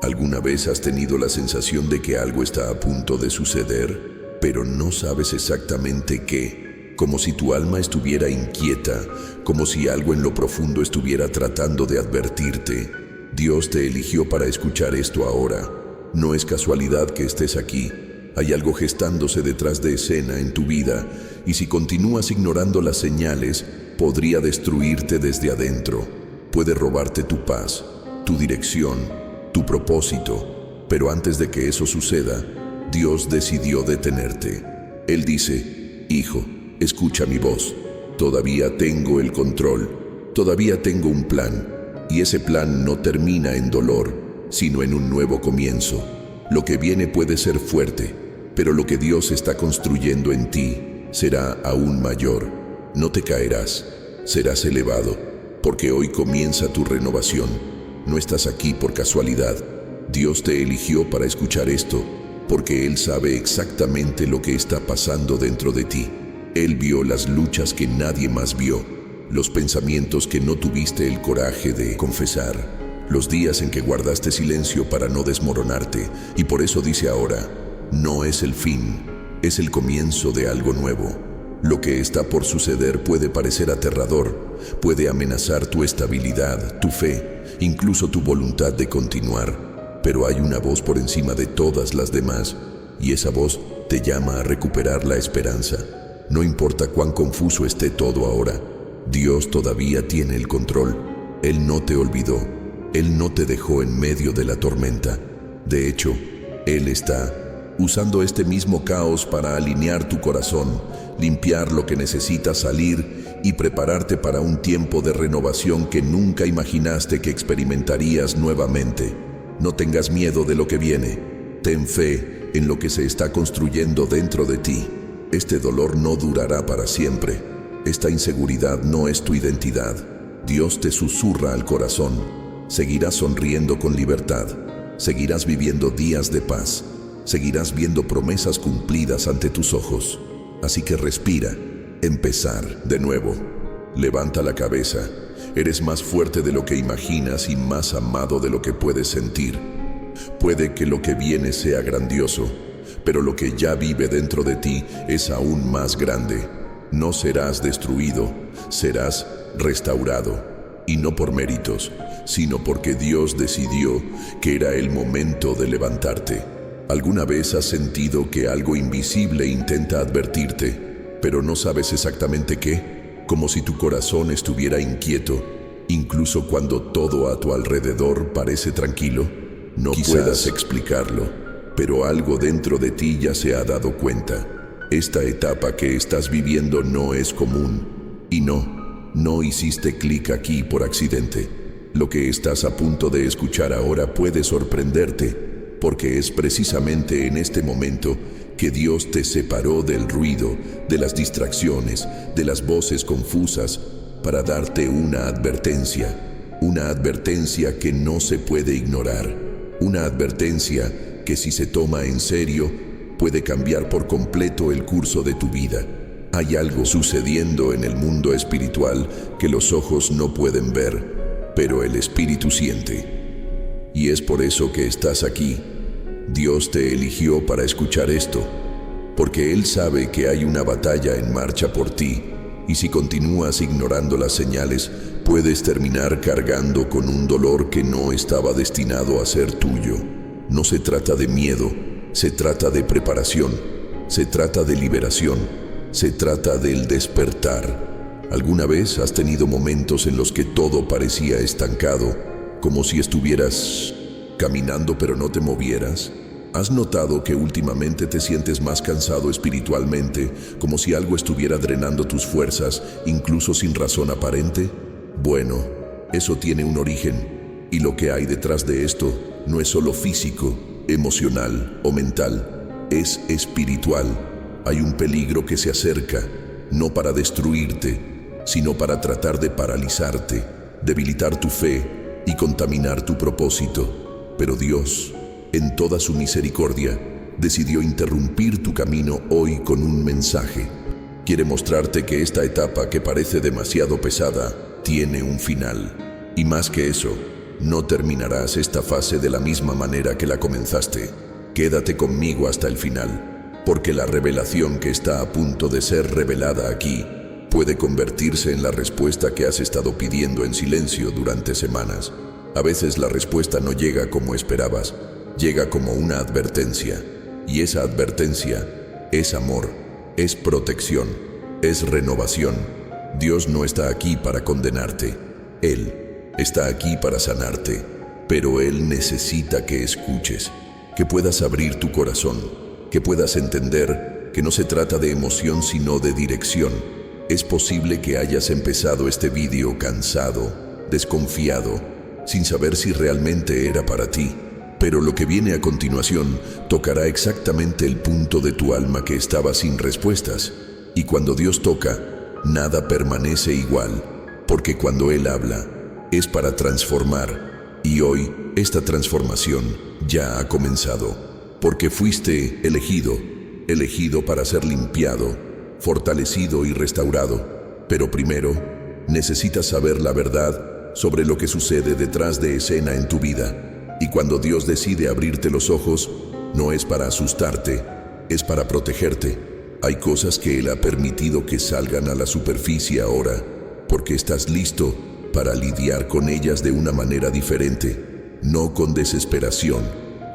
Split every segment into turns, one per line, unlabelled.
¿Alguna vez has tenido la sensación de que algo está a punto de suceder, pero no sabes exactamente qué? Como si tu alma estuviera inquieta, como si algo en lo profundo estuviera tratando de advertirte. Dios te eligió para escuchar esto ahora. No es casualidad que estés aquí. Hay algo gestándose detrás de escena en tu vida, y si continúas ignorando las señales, podría destruirte desde adentro. Puede robarte tu paz, tu dirección, tu propósito. Pero antes de que eso suceda, Dios decidió detenerte. Él dice: hijo, escucha mi voz. Todavía tengo el control. Todavía tengo un plan. Y ese plan no termina en dolor, sino en un nuevo comienzo. Lo que viene puede ser fuerte, pero lo que Dios está construyendo en ti será aún mayor. No te caerás, serás elevado, porque hoy comienza tu renovación. No estás aquí por casualidad. Dios te eligió para escuchar esto, porque Él sabe exactamente lo que está pasando dentro de ti. Él vio las luchas que nadie más vio, los pensamientos que no tuviste el coraje de confesar, los días en que guardaste silencio para no desmoronarte, y por eso dice ahora: no es el fin, es el comienzo de algo nuevo. Lo que está por suceder puede parecer aterrador, puede amenazar tu estabilidad, tu fe, incluso tu voluntad de continuar, pero hay una voz por encima de todas las demás, y esa voz te llama a recuperar la esperanza. No importa cuán confuso esté todo ahora, Dios todavía tiene el control. Él no te olvidó, Él no te dejó en medio de la tormenta. De hecho, Él está usando este mismo caos para alinear tu corazón, limpiar lo que necesita salir y prepararte para un tiempo de renovación que nunca imaginaste que experimentarías nuevamente. No tengas miedo de lo que viene. Ten fe en lo que se está construyendo dentro de ti. Este dolor no durará para siempre. Esta inseguridad no es tu identidad. Dios te susurra al corazón. Seguirás sonriendo con libertad. Seguirás viviendo días de paz. Seguirás viendo promesas cumplidas ante tus ojos. Así que respira. Empezar de nuevo. Levanta la cabeza. Eres más fuerte de lo que imaginas y más amado de lo que puedes sentir. Puede que lo que viene sea grandioso, pero lo que ya vive dentro de ti es aún más grande. No serás destruido, serás restaurado. Y no por méritos, sino porque Dios decidió que era el momento de levantarte. ¿Alguna vez has sentido que algo invisible intenta advertirte, pero no sabes exactamente qué? Como si tu corazón estuviera inquieto, incluso cuando todo a tu alrededor parece tranquilo. No puedas explicarlo, pero algo dentro de ti ya se ha dado cuenta. Esta etapa que estás viviendo no es común. Y no hiciste clic aquí por accidente. Lo que estás a punto de escuchar ahora puede sorprenderte, porque es precisamente en este momento que Dios te separó del ruido, de las distracciones, de las voces confusas, para darte una advertencia que no se puede ignorar, una advertencia que si se toma en serio, puede cambiar por completo el curso de tu vida. Hay algo sucediendo en el mundo espiritual que los ojos no pueden ver, pero el espíritu siente. Y es por eso que estás aquí. Dios te eligió para escuchar esto, porque Él sabe que hay una batalla en marcha por ti, y si continúas ignorando las señales, puedes terminar cargando con un dolor que no estaba destinado a ser tuyo. No se trata de miedo, se trata de preparación, se trata de liberación, se trata del despertar. ¿Alguna vez has tenido momentos en los que todo parecía estancado, como si estuvieras caminando pero no te movieras? ¿Has notado que últimamente te sientes más cansado espiritualmente, como si algo estuviera drenando tus fuerzas, incluso sin razón aparente? Bueno, eso tiene un origen, y lo que hay detrás de esto no es solo físico, emocional o mental, es espiritual. Hay un peligro que se acerca, no para destruirte, sino para tratar de paralizarte, debilitar tu fe y contaminar tu propósito. Pero Dios, en toda su misericordia, decidió interrumpir tu camino hoy con un mensaje. Quiere mostrarte que esta etapa que parece demasiado pesada tiene un final. Y más que eso, no terminarás esta fase de la misma manera que la comenzaste. Quédate conmigo hasta el final, porque la revelación que está a punto de ser revelada aquí puede convertirse en la respuesta que has estado pidiendo en silencio durante semanas. A veces la respuesta no llega como esperabas, llega como una advertencia, y esa advertencia es amor, es protección, es renovación. Dios no está aquí para condenarte, Él está aquí para sanarte, pero Él necesita que escuches, que puedas abrir tu corazón, que puedas entender que no se trata de emoción sino de dirección. Es posible que hayas empezado este vídeo cansado, desconfiado, sin saber si realmente era para ti, pero lo que viene a continuación tocará exactamente el punto de tu alma que estaba sin respuestas. Y cuando Dios toca, nada permanece igual, porque cuando Él habla, es para transformar, y hoy esta transformación ya ha comenzado, porque fuiste elegido para ser limpiado, fortalecido y restaurado. Pero primero, necesitas saber la verdad sobre lo que sucede detrás de escena en tu vida. Y cuando Dios decide abrirte los ojos, no es para asustarte, es para protegerte. Hay cosas que Él ha permitido que salgan a la superficie ahora, porque estás listo para lidiar con ellas de una manera diferente, no con desesperación,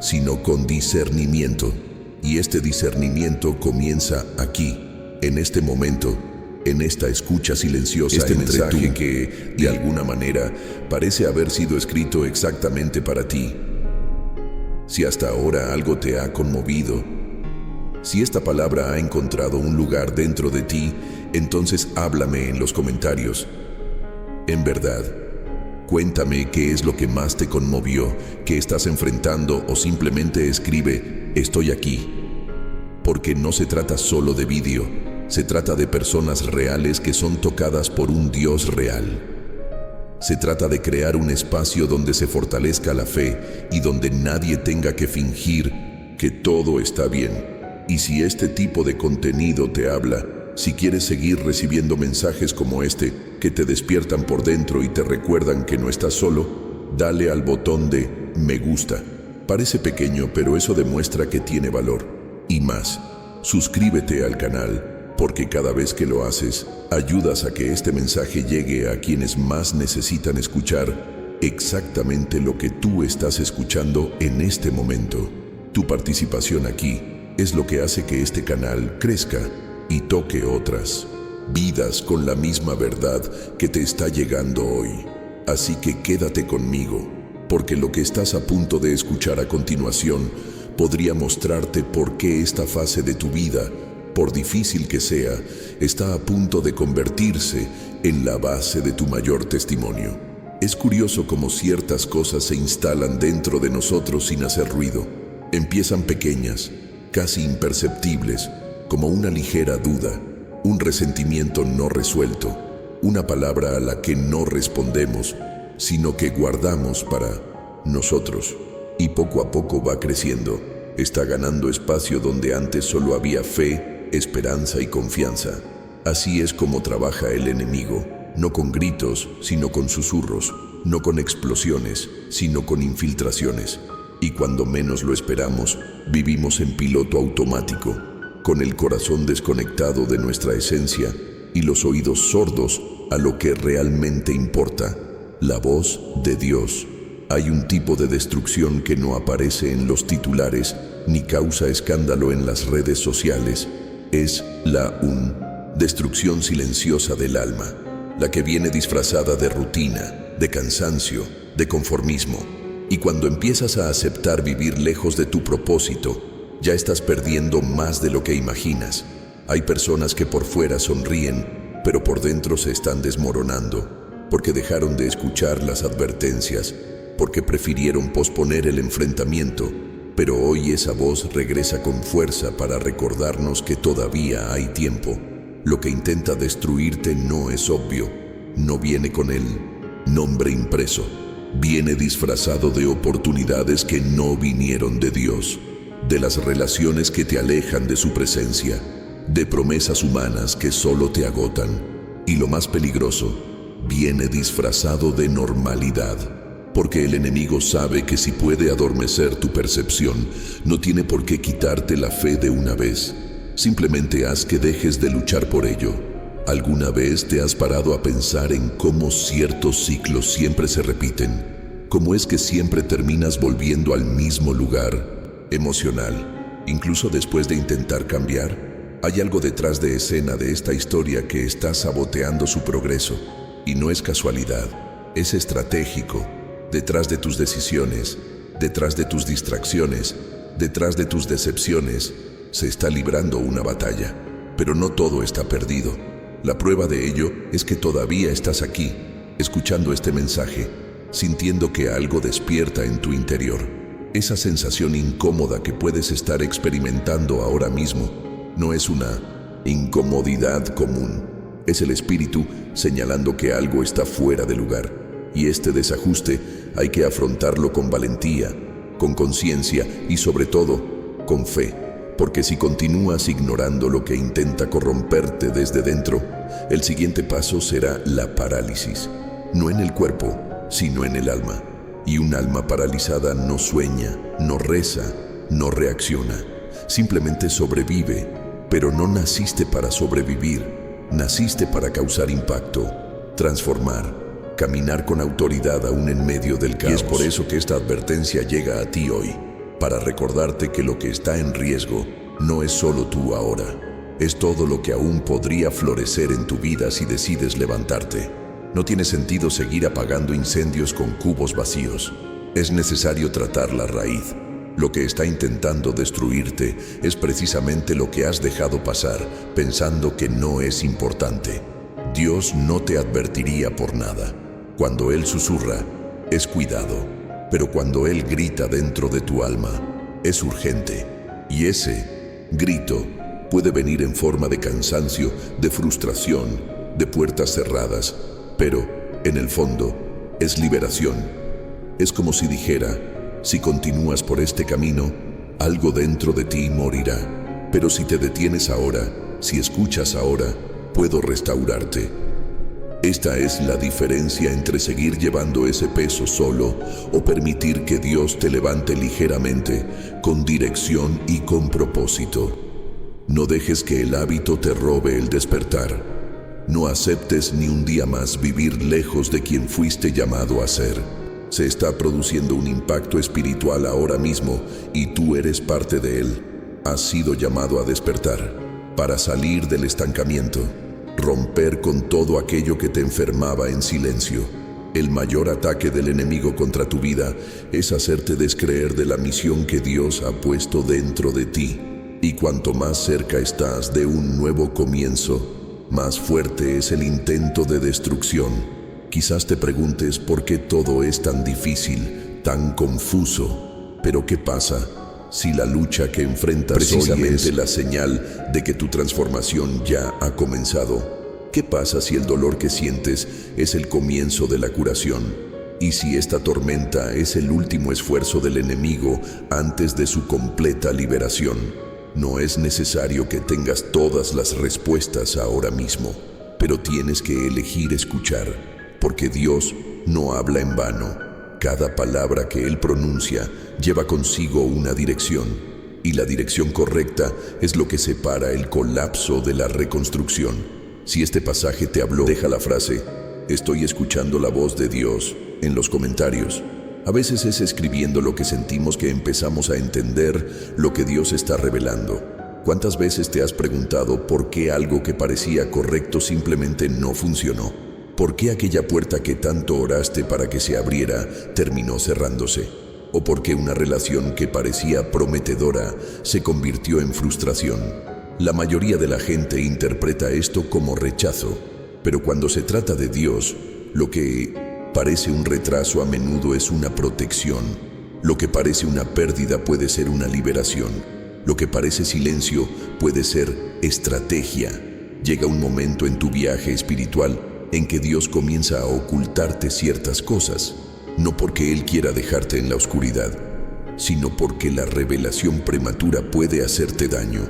sino con discernimiento. Y este discernimiento comienza aquí, en este momento, en esta escucha silenciosa. Este mensaje que, de alguna manera, parece haber sido escrito exactamente para ti. Si hasta ahora algo te ha conmovido, si esta palabra ha encontrado un lugar dentro de ti, entonces háblame en los comentarios. En verdad, cuéntame qué es lo que más te conmovió, qué estás enfrentando, o simplemente escribe, estoy aquí. Porque no se trata solo de vídeo, se trata de personas reales que son tocadas por un Dios real. Se trata de crear un espacio donde se fortalezca la fe y donde nadie tenga que fingir que todo está bien. Y si este tipo de contenido te habla, si quieres seguir recibiendo mensajes como este, que te despiertan por dentro y te recuerdan que no estás solo, dale al botón de me gusta. Parece pequeño, pero eso demuestra que tiene valor. Y más, suscríbete al canal, porque cada vez que lo haces, ayudas a que este mensaje llegue a quienes más necesitan escuchar exactamente lo que tú estás escuchando en este momento. Tu participación aquí es lo que hace que este canal crezca y toque otras vidas con la misma verdad que te está llegando hoy. Así que quédate conmigo, porque lo que estás a punto de escuchar a continuación podría mostrarte por qué esta fase de tu vida, por difícil que sea, está a punto de convertirse en la base de tu mayor testimonio. Es curioso cómo ciertas cosas se instalan dentro de nosotros sin hacer ruido. Empiezan pequeñas, casi imperceptibles, como una ligera duda, un resentimiento no resuelto, una palabra a la que no respondemos, sino que guardamos para nosotros. Y poco a poco va creciendo, está ganando espacio donde antes solo había fe, esperanza y confianza. Así es como trabaja el enemigo, no con gritos, sino con susurros, no con explosiones, sino con infiltraciones. Y cuando menos lo esperamos, vivimos en piloto automático, con el corazón desconectado de nuestra esencia y los oídos sordos a lo que realmente importa, la voz de Dios. Hay un tipo de destrucción que no aparece en los titulares ni causa escándalo en las redes sociales. Es la destrucción silenciosa del alma, la que viene disfrazada de rutina, de cansancio, de conformismo. Y cuando empiezas a aceptar vivir lejos de tu propósito, ya estás perdiendo más de lo que imaginas. Hay personas que por fuera sonríen, pero por dentro se están desmoronando, porque dejaron de escuchar las advertencias, porque prefirieron posponer el enfrentamiento. Pero hoy esa voz regresa con fuerza para recordarnos que todavía hay tiempo. Lo que intenta destruirte no es obvio, no viene con el nombre impreso. Viene disfrazado de oportunidades que no vinieron de Dios, de las relaciones que te alejan de su presencia, de promesas humanas que solo te agotan. Y lo más peligroso, viene disfrazado de normalidad, Porque el enemigo sabe que si puede adormecer tu percepción, no tiene por qué quitarte la fe de una vez. Simplemente haz que dejes de luchar por ello. ¿Alguna vez te has parado a pensar en cómo ciertos ciclos siempre se repiten? ¿Cómo es que siempre terminas volviendo al mismo lugar emocional, incluso después de intentar cambiar? Hay algo detrás de escena de esta historia que está saboteando su progreso. Y no es casualidad, es estratégico. Detrás de tus decisiones, detrás de tus distracciones, detrás de tus decepciones, se está librando una batalla. Pero no todo está perdido. La prueba de ello es que todavía estás aquí, escuchando este mensaje, sintiendo que algo despierta en tu interior. Esa sensación incómoda que puedes estar experimentando ahora mismo no es una incomodidad común. Es el espíritu señalando que algo está fuera de lugar. Y este desajuste hay que afrontarlo con valentía, con conciencia y sobre todo, con fe. Porque si continúas ignorando lo que intenta corromperte desde dentro, el siguiente paso será la parálisis. No en el cuerpo, sino en el alma. Y un alma paralizada no sueña, no reza, no reacciona. Simplemente sobrevive, pero no naciste para sobrevivir. Naciste para causar impacto, transformar, caminar con autoridad aún en medio del caos. Y es por eso que esta advertencia llega a ti hoy, para recordarte que lo que está en riesgo no es solo tú ahora, es todo lo que aún podría florecer en tu vida si decides levantarte. No tiene sentido seguir apagando incendios con cubos vacíos. Es necesario tratar la raíz. Lo que está intentando destruirte es precisamente lo que has dejado pasar, pensando que no es importante. Dios no te advertiría por nada. Cuando Él susurra, es cuidado, pero cuando Él grita dentro de tu alma, es urgente. Y ese grito puede venir en forma de cansancio, de frustración, de puertas cerradas, pero en el fondo es liberación. Es como si dijera, si continúas por este camino, algo dentro de ti morirá. Pero si te detienes ahora, si escuchas ahora, puedo restaurarte. Esta es la diferencia entre seguir llevando ese peso solo o permitir que Dios te levante ligeramente, con dirección y con propósito. No dejes que el hábito te robe el despertar. No aceptes ni un día más vivir lejos de quien fuiste llamado a ser. Se está produciendo un impacto espiritual ahora mismo y tú eres parte de él. Has sido llamado a despertar, para salir del estancamiento. Romper con todo aquello que te enfermaba en silencio. El mayor ataque del enemigo contra tu vida es hacerte descreer de la misión que Dios ha puesto dentro de ti. Y cuanto más cerca estás de un nuevo comienzo, más fuerte es el intento de destrucción. Quizás te preguntes por qué todo es tan difícil, tan confuso. Pero ¿qué pasa si la lucha que enfrentas hoy es la señal de que tu transformación ya ha comenzado? ¿Qué pasa si el dolor que sientes es el comienzo de la curación? ¿Y si esta tormenta es el último esfuerzo del enemigo antes de su completa liberación? No es necesario que tengas todas las respuestas ahora mismo, pero tienes que elegir escuchar, porque Dios no habla en vano. Cada palabra que Él pronuncia lleva consigo una dirección, y la dirección correcta es lo que separa el colapso de la reconstrucción. Si este pasaje te habló, deja la frase "Estoy escuchando la voz de Dios" en los comentarios. A veces es escribiendo lo que sentimos que empezamos a entender lo que Dios está revelando. ¿Cuántas veces te has preguntado por qué algo que parecía correcto simplemente no funcionó? ¿Por qué aquella puerta que tanto oraste para que se abriera terminó cerrándose? ¿O por qué una relación que parecía prometedora se convirtió en frustración? La mayoría de la gente interpreta esto como rechazo, pero cuando se trata de Dios, lo que parece un retraso a menudo es una protección. Lo que parece una pérdida puede ser una liberación. Lo que parece silencio puede ser estrategia. Llega un momento en tu viaje espiritual en que Dios comienza a ocultarte ciertas cosas, no porque Él quiera dejarte en la oscuridad, sino porque la revelación prematura puede hacerte daño.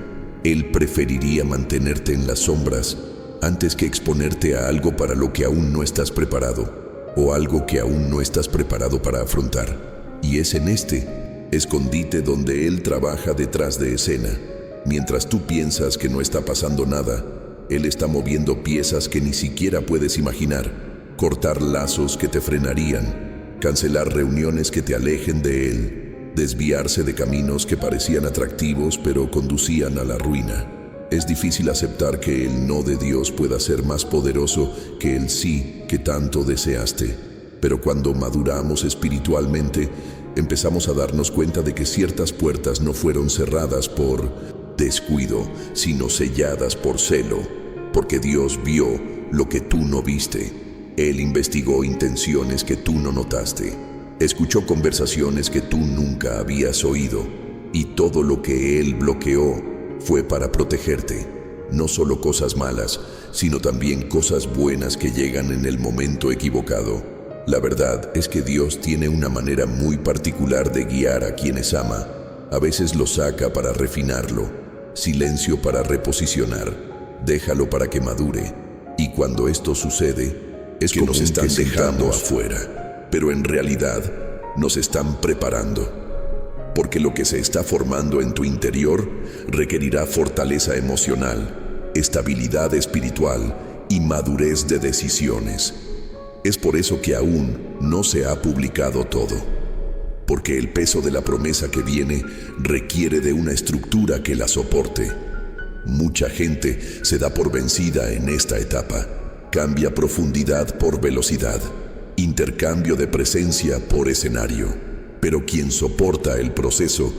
Él preferiría mantenerte en las sombras antes que exponerte a algo para lo que aún no estás preparado. o algo que aún no estás preparado para afrontar. Y es en este escondite donde Él trabaja detrás de escena. Mientras tú piensas que no está pasando nada, Él está moviendo piezas que ni siquiera puedes imaginar, cortar lazos que te frenarían, cancelar reuniones que te alejen de Él, desviarse de caminos que parecían atractivos pero conducían a la ruina. Es difícil aceptar que el no de Dios pueda ser más poderoso que el sí que tanto deseaste. Pero cuando maduramos espiritualmente, empezamos a darnos cuenta de que ciertas puertas no fueron cerradas por descuido, sino selladas por celo, porque Dios vio lo que tú no viste. Él investigó intenciones que tú no notaste, escuchó conversaciones que tú nunca habías oído, y todo lo que Él bloqueó fue para protegerte. No solo cosas malas, sino también cosas buenas que llegan en el momento equivocado. La verdad es que Dios tiene una manera muy particular de guiar a quienes ama. A veces lo saca para refinarlo, silencio para reposicionar, déjalo para que madure. Y cuando esto sucede, es que nos están dejando afuera, pero en realidad nos están preparando. Porque lo que se está formando en tu interior requerirá fortaleza emocional, estabilidad espiritual y madurez de decisiones. Es por eso que aún no se ha publicado todo, porque el peso de la promesa que viene requiere de una estructura que la soporte. Mucha gente se da por vencida en esta etapa, cambia profundidad por velocidad, intercambio de presencia por escenario. Pero quien soporta el proceso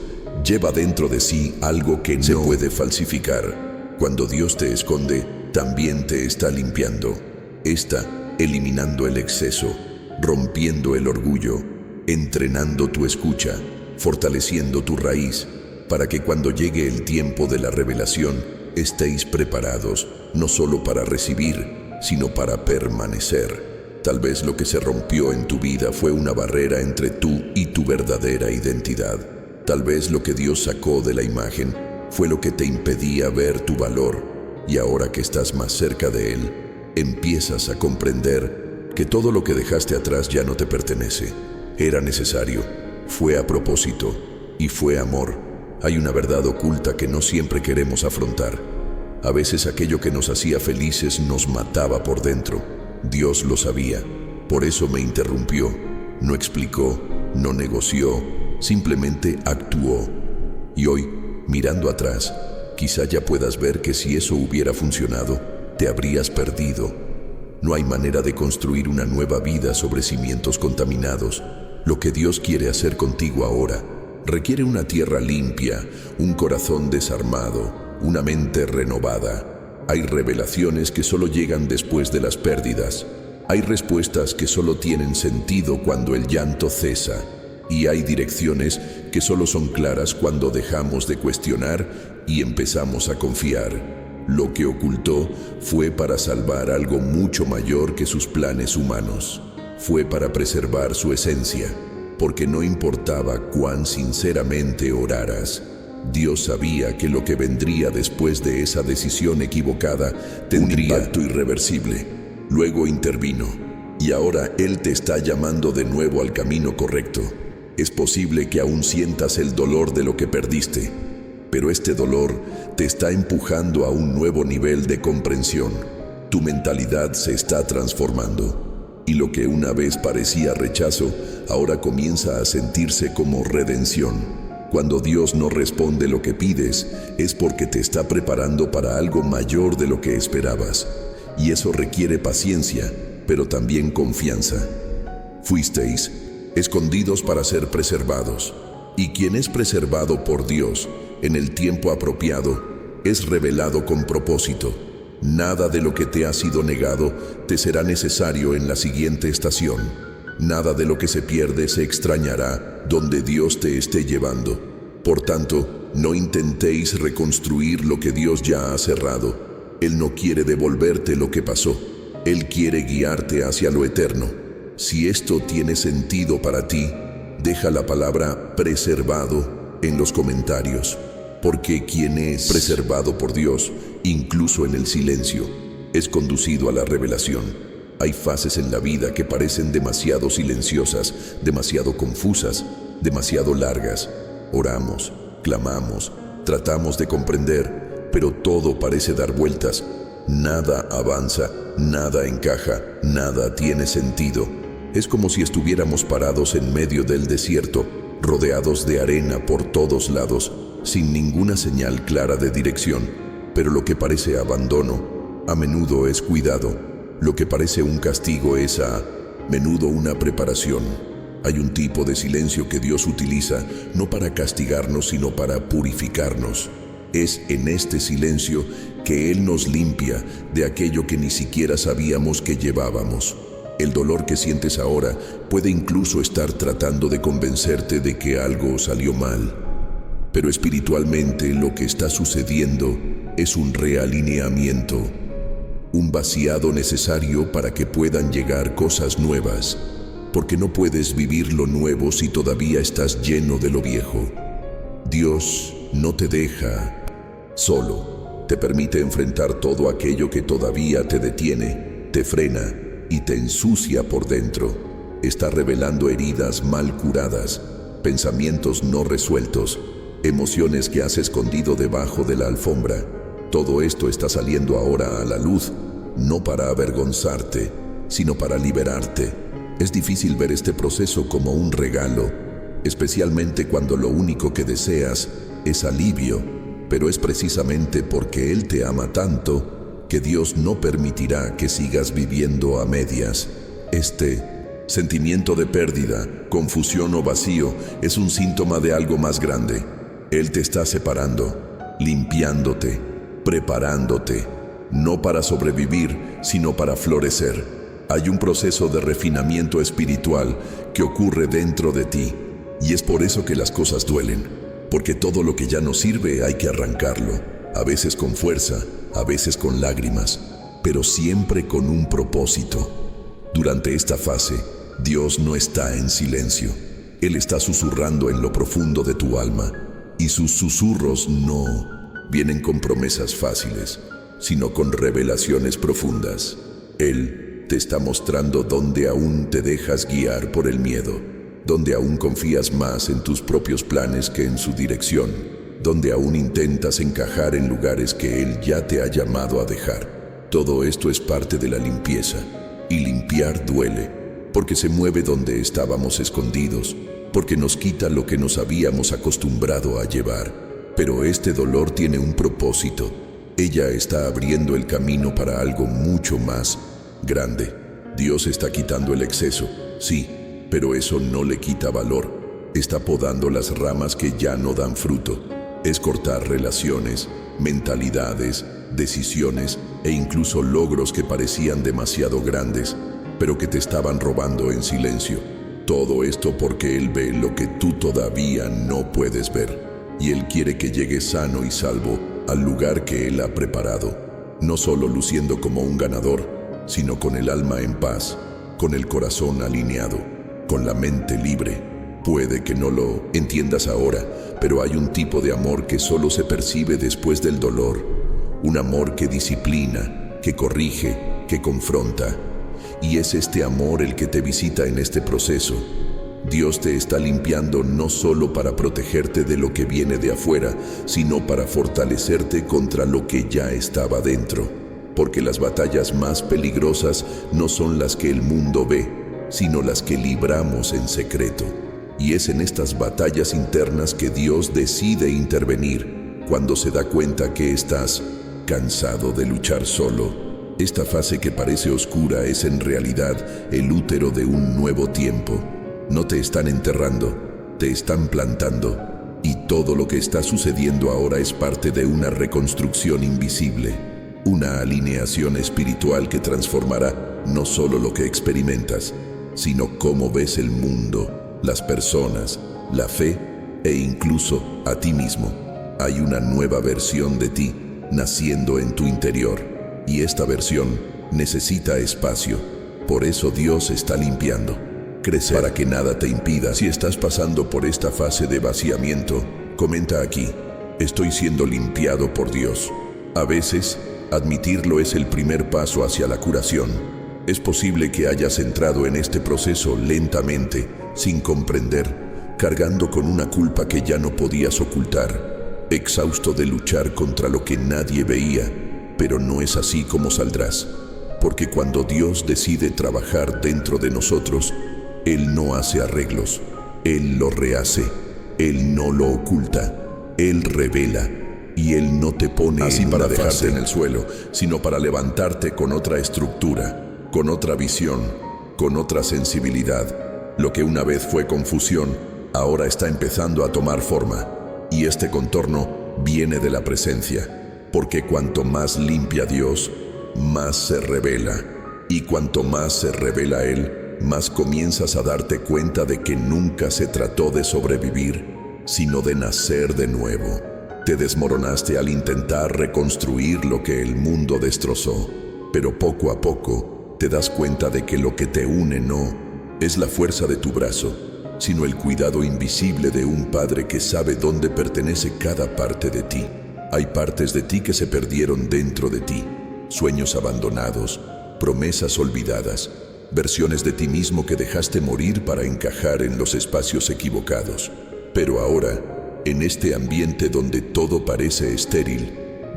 lleva dentro de sí algo que no puede falsificar. Cuando Dios te esconde, también te está limpiando. Está eliminando el exceso, rompiendo el orgullo, entrenando tu escucha, fortaleciendo tu raíz, para que cuando llegue el tiempo de la revelación estéis preparados, no solo para recibir, sino para permanecer. Tal vez lo que se rompió en tu vida fue una barrera entre tú y tu verdadera identidad. Tal vez lo que Dios sacó de la imagen fue lo que te impedía ver tu valor. Y ahora que estás más cerca de Él, empiezas a comprender que todo lo que dejaste atrás ya no te pertenece. Era necesario, fue a propósito y fue amor. Hay una verdad oculta que no siempre queremos afrontar. A veces aquello que nos hacía felices nos mataba por dentro. Dios lo sabía, por eso me interrumpió, no explicó, no negoció, simplemente actuó. Y hoy, mirando atrás, quizá ya puedas ver que si eso hubiera funcionado, te habrías perdido. No hay manera de construir una nueva vida sobre cimientos contaminados. Lo que Dios quiere hacer contigo ahora requiere una tierra limpia, un corazón desarmado, una mente renovada. Hay revelaciones que solo llegan después de las pérdidas. Hay respuestas que solo tienen sentido cuando el llanto cesa. Y hay direcciones que solo son claras cuando dejamos de cuestionar y empezamos a confiar. Lo que ocultó fue para salvar algo mucho mayor que sus planes humanos. Fue para preservar su esencia, porque no importaba cuán sinceramente oraras. Dios sabía que lo que vendría después de esa decisión equivocada tendría un impacto irreversible. Luego intervino, y ahora Él te está llamando de nuevo al camino correcto. Es posible que aún sientas el dolor de lo que perdiste, pero este dolor te está empujando a un nuevo nivel de comprensión. Tu mentalidad se está transformando, y lo que una vez parecía rechazo, ahora comienza a sentirse como redención. Cuando Dios no responde lo que pides, es porque te está preparando para algo mayor de lo que esperabas. Y eso requiere paciencia, pero también confianza. Fuisteis escondidos para ser preservados. Y quien es preservado por Dios en el tiempo apropiado, es revelado con propósito. Nada de lo que te ha sido negado te será necesario en la siguiente estación. Nada de lo que se pierde se extrañará donde Dios te esté llevando. Por tanto, no intentéis reconstruir lo que Dios ya ha cerrado. Él no quiere devolverte lo que pasó. Él quiere guiarte hacia lo eterno. Si esto tiene sentido para ti, deja la palabra preservado en los comentarios. Porque quien es preservado por Dios, incluso en el silencio, es conducido a la revelación. Hay fases en la vida que parecen demasiado silenciosas, demasiado confusas, demasiado largas. Oramos, clamamos, tratamos de comprender, pero todo parece dar vueltas. Nada avanza, nada encaja, nada tiene sentido. Es como si estuviéramos parados en medio del desierto, rodeados de arena por todos lados, sin ninguna señal clara de dirección. Pero lo que parece abandono, a menudo es cuidado. Lo que parece un castigo es a menudo una preparación. Hay un tipo de silencio que Dios utiliza no para castigarnos, sino para purificarnos. Es en este silencio que Él nos limpia de aquello que ni siquiera sabíamos que llevábamos. El dolor que sientes ahora puede incluso estar tratando de convencerte de que algo salió mal. Pero espiritualmente lo que está sucediendo es un realineamiento, un vaciado necesario para que puedan llegar cosas nuevas, porque no puedes vivir lo nuevo si todavía estás lleno de lo viejo. Dios no te deja solo, te permite enfrentar todo aquello que todavía te detiene, te frena y te ensucia por dentro. Está revelando heridas mal curadas, pensamientos no resueltos, emociones que has escondido debajo de la alfombra. Todo esto está saliendo ahora a la luz, no para avergonzarte, sino para liberarte. Es difícil ver este proceso como un regalo, especialmente cuando lo único que deseas es alivio, pero es precisamente porque Él te ama tanto que Dios no permitirá que sigas viviendo a medias. Este sentimiento de pérdida, confusión o vacío es un síntoma de algo más grande. Él te está separando, limpiándote, preparándote, no para sobrevivir, sino para florecer. Hay un proceso de refinamiento espiritual que ocurre dentro de ti, y es por eso que las cosas duelen, porque todo lo que ya no sirve hay que arrancarlo, a veces con fuerza, a veces con lágrimas, pero siempre con un propósito. Durante esta fase, Dios no está en silencio. Él está susurrando en lo profundo de tu alma, y sus susurros no vienen con promesas fáciles, sino con revelaciones profundas. Él te está mostrando dónde aún te dejas guiar por el miedo, donde aún confías más en tus propios planes que en su dirección, donde aún intentas encajar en lugares que Él ya te ha llamado a dejar. Todo esto es parte de la limpieza, y limpiar duele, porque se mueve donde estábamos escondidos, porque nos quita lo que nos habíamos acostumbrado a llevar. Pero este dolor tiene un propósito. Ella está abriendo el camino para algo mucho más grande. Dios está quitando el exceso, sí, pero eso no le quita valor. Está podando las ramas que ya no dan fruto. Es cortar relaciones, mentalidades, decisiones e incluso logros que parecían demasiado grandes, pero que te estaban robando en silencio. Todo esto porque Él ve lo que tú todavía no puedes ver, y Él quiere que llegues sano y salvo al lugar que Él ha preparado, no solo luciendo como un ganador, sino con el alma en paz, con el corazón alineado, con la mente libre. Puede que no lo entiendas ahora, pero hay un tipo de amor que solo se percibe después del dolor. Un amor que disciplina, que corrige, que confronta. Y es este amor el que te visita en este proceso. Dios te está limpiando no solo para protegerte de lo que viene de afuera, sino para fortalecerte contra lo que ya estaba dentro. Porque las batallas más peligrosas no son las que el mundo ve, sino las que libramos en secreto. Y es en estas batallas internas que Dios decide intervenir cuando se da cuenta que estás cansado de luchar solo. Esta fase que parece oscura es en realidad el útero de un nuevo tiempo. No te están enterrando, te están plantando. Y todo lo que está sucediendo ahora es parte de una reconstrucción invisible, una alineación espiritual que transformará no solo lo que experimentas, sino cómo ves el mundo, las personas, la fe e incluso a ti mismo. Hay una nueva versión de ti naciendo en tu interior, y esta versión necesita espacio. Por eso Dios está limpiando, crecer para que nada te impida. Si estás pasando por esta fase de vaciamiento, comenta aquí: estoy siendo limpiado por Dios. A veces, admitirlo es el primer paso hacia la curación. Es posible que hayas entrado en este proceso lentamente, sin comprender, cargando con una culpa que ya no podías ocultar, exhausto de luchar contra lo que nadie veía, pero no es así como saldrás. Porque cuando Dios decide trabajar dentro de nosotros, Él no hace arreglos, Él lo rehace, Él no lo oculta, Él revela, y Él no te pone así para dejarte en el suelo, sino para levantarte con otra estructura, con otra visión, con otra sensibilidad. Lo que una vez fue confusión, ahora está empezando a tomar forma, y este contorno viene de la presencia, porque cuanto más limpia Dios, más se revela, y cuanto más se revela Él, más comienzas a darte cuenta de que nunca se trató de sobrevivir, sino de nacer de nuevo. Te desmoronaste al intentar reconstruir lo que el mundo destrozó, pero poco a poco te das cuenta de que lo que te une no es la fuerza de tu brazo, sino el cuidado invisible de un padre que sabe dónde pertenece cada parte de ti. Hay partes de ti que se perdieron dentro de ti, sueños abandonados, promesas olvidadas, versiones de ti mismo que dejaste morir para encajar en los espacios equivocados. Pero ahora, en este ambiente donde todo parece estéril,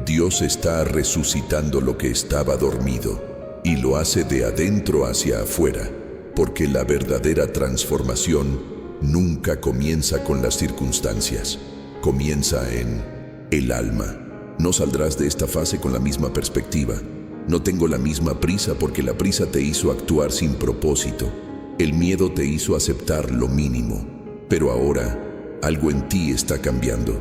Dios está resucitando lo que estaba dormido, y lo hace de adentro hacia afuera, porque la verdadera transformación nunca comienza con las circunstancias, comienza en el alma. No saldrás de esta fase con la misma perspectiva. No tengo la misma prisa porque la prisa te hizo actuar sin propósito. El miedo te hizo aceptar lo mínimo. Pero ahora, algo en ti está cambiando.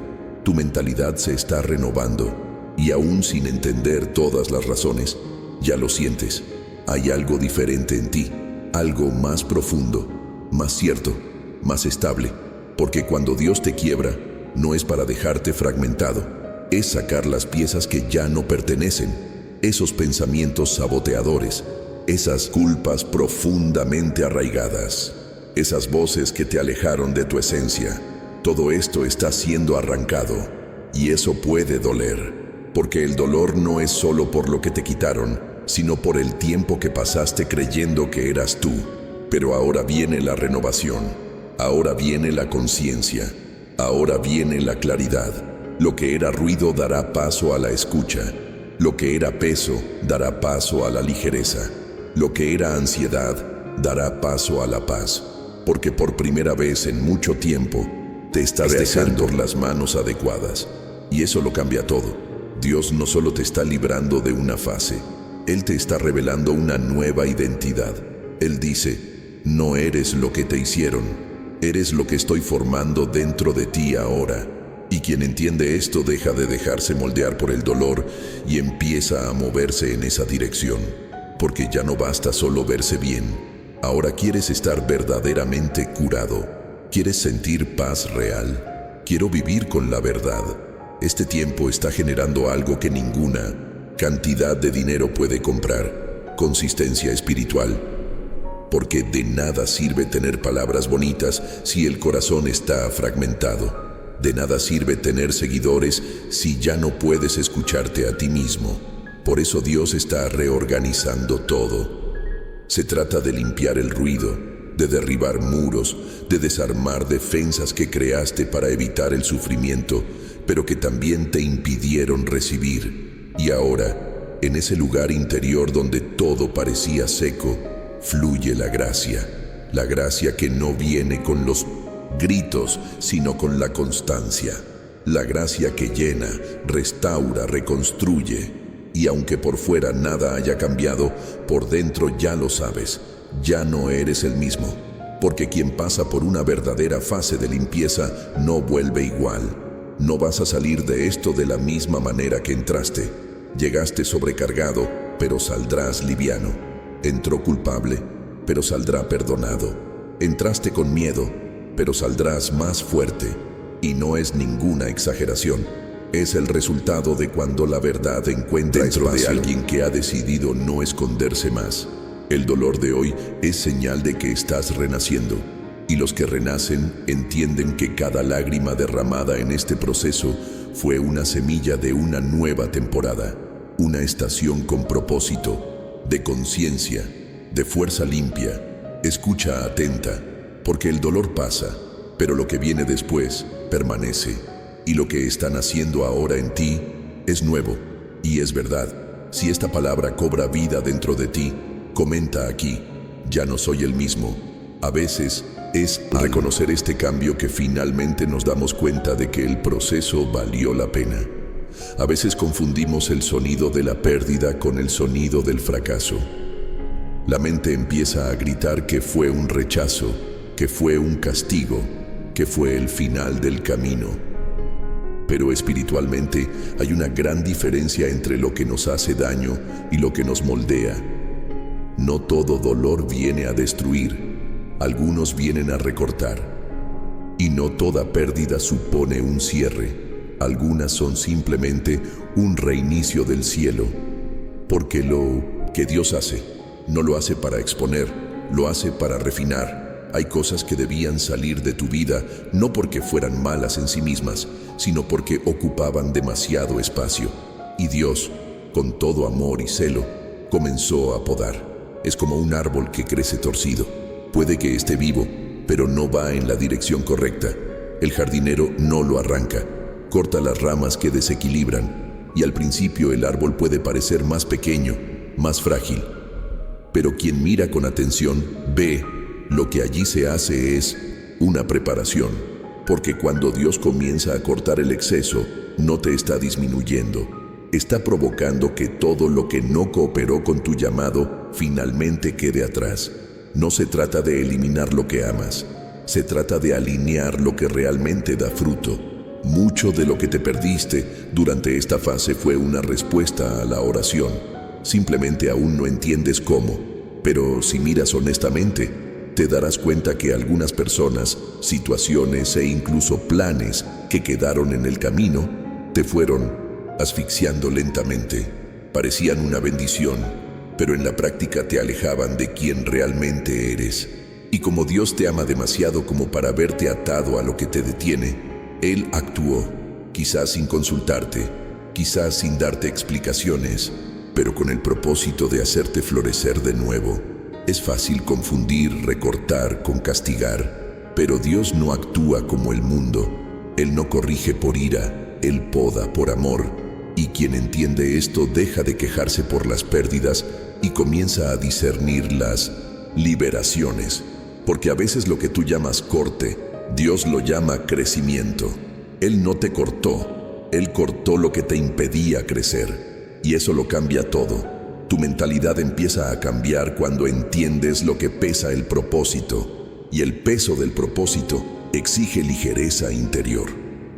Tu mentalidad se está renovando. Y aún sin entender todas las razones, ya lo sientes. Hay algo diferente en ti. Algo más profundo, más cierto, más estable. Porque cuando Dios te quiebra, no es para dejarte fragmentado. Es sacar las piezas que ya no pertenecen, esos pensamientos saboteadores, esas culpas profundamente arraigadas, esas voces que te alejaron de tu esencia. Todo esto está siendo arrancado, y eso puede doler, porque el dolor no es solo por lo que te quitaron, sino por el tiempo que pasaste creyendo que eras tú. Pero ahora viene la renovación, ahora viene la conciencia, ahora viene la claridad. Lo que era ruido dará paso a la escucha. Lo que era peso dará paso a la ligereza. Lo que era ansiedad dará paso a la paz. Porque por primera vez en mucho tiempo te estás dejando las manos adecuadas. Y eso lo cambia todo. Dios no solo te está librando de una fase, Él te está revelando una nueva identidad. Él dice, no eres lo que te hicieron, eres lo que estoy formando dentro de ti ahora. Y quien entiende esto deja de dejarse moldear por el dolor y empieza a moverse en esa dirección. Porque ya no basta solo verse bien. Ahora quieres estar verdaderamente curado. Quieres sentir paz real. Quiero vivir con la verdad. Este tiempo está generando algo que ninguna cantidad de dinero puede comprar. Consistencia espiritual. Porque de nada sirve tener palabras bonitas si el corazón está fragmentado. De nada sirve tener seguidores si ya no puedes escucharte a ti mismo. Por eso Dios está reorganizando todo. Se trata de limpiar el ruido, de derribar muros, de desarmar defensas que creaste para evitar el sufrimiento, pero que también te impidieron recibir. Y ahora, en ese lugar interior donde todo parecía seco, fluye la gracia que no viene con los gritos, sino con la constancia. La gracia que llena, restaura, reconstruye. Y aunque por fuera nada haya cambiado, por dentro ya lo sabes, ya no eres el mismo. Porque quien pasa por una verdadera fase de limpieza no vuelve igual. No vas a salir de esto de la misma manera que entraste. Llegaste sobrecargado, pero saldrás liviano. Entró culpable, pero saldrá perdonado. Entraste con miedo, pero saldrás más fuerte. Y no es ninguna exageración. Es el resultado de cuando la verdad encuentra dentro de alguien que ha decidido no esconderse más. El dolor de hoy es señal de que estás renaciendo. Y los que renacen entienden que cada lágrima derramada en este proceso fue una semilla de una nueva temporada. Una estación con propósito, de conciencia, de fuerza limpia, escucha atenta, porque el dolor pasa, pero lo que viene después permanece, y lo que están haciendo ahora en ti es nuevo, y es verdad. Si esta palabra cobra vida dentro de ti, comenta aquí, ya no soy el mismo. A veces es reconocer este cambio que finalmente nos damos cuenta de que el proceso valió la pena. A veces confundimos el sonido de la pérdida con el sonido del fracaso. La mente empieza a gritar que fue un rechazo, que fue un castigo, que fue el final del camino. Pero espiritualmente hay una gran diferencia entre lo que nos hace daño y lo que nos moldea. No todo dolor viene a destruir, algunos vienen a recortar. Y no toda pérdida supone un cierre, algunas son simplemente un reinicio del cielo. Porque lo que Dios hace, no lo hace para exponer, lo hace para refinar. Hay cosas que debían salir de tu vida, no porque fueran malas en sí mismas, sino porque ocupaban demasiado espacio. Y Dios, con todo amor y celo, comenzó a podar. Es como un árbol que crece torcido. Puede que esté vivo, pero no va en la dirección correcta. El jardinero no lo arranca, corta las ramas que desequilibran, y al principio el árbol puede parecer más pequeño, más frágil. Pero quien mira con atención ve lo que allí se hace es una preparación, porque cuando Dios comienza a cortar el exceso, no te está disminuyendo, está provocando que todo lo que no cooperó con tu llamado finalmente quede atrás. No se trata de eliminar lo que amas, se trata de alinear lo que realmente da fruto. Mucho de lo que te perdiste durante esta fase fue una respuesta a la oración. Simplemente aún no entiendes cómo, pero si miras honestamente, te darás cuenta que algunas personas, situaciones e incluso planes que quedaron en el camino, te fueron asfixiando lentamente. Parecían una bendición, pero en la práctica te alejaban de quien realmente eres. Y como Dios te ama demasiado como para verte atado a lo que te detiene, Él actuó, quizás sin consultarte, quizás sin darte explicaciones, pero con el propósito de hacerte florecer de nuevo. Es fácil confundir, recortar con castigar, pero Dios no actúa como el mundo. Él no corrige por ira, Él poda por amor. Y quien entiende esto deja de quejarse por las pérdidas y comienza a discernir las liberaciones. Porque a veces lo que tú llamas corte, Dios lo llama crecimiento. Él no te cortó, Él cortó lo que te impedía crecer. Y eso lo cambia todo. Tu mentalidad empieza a cambiar cuando entiendes lo que pesa el propósito. Y el peso del propósito exige ligereza interior.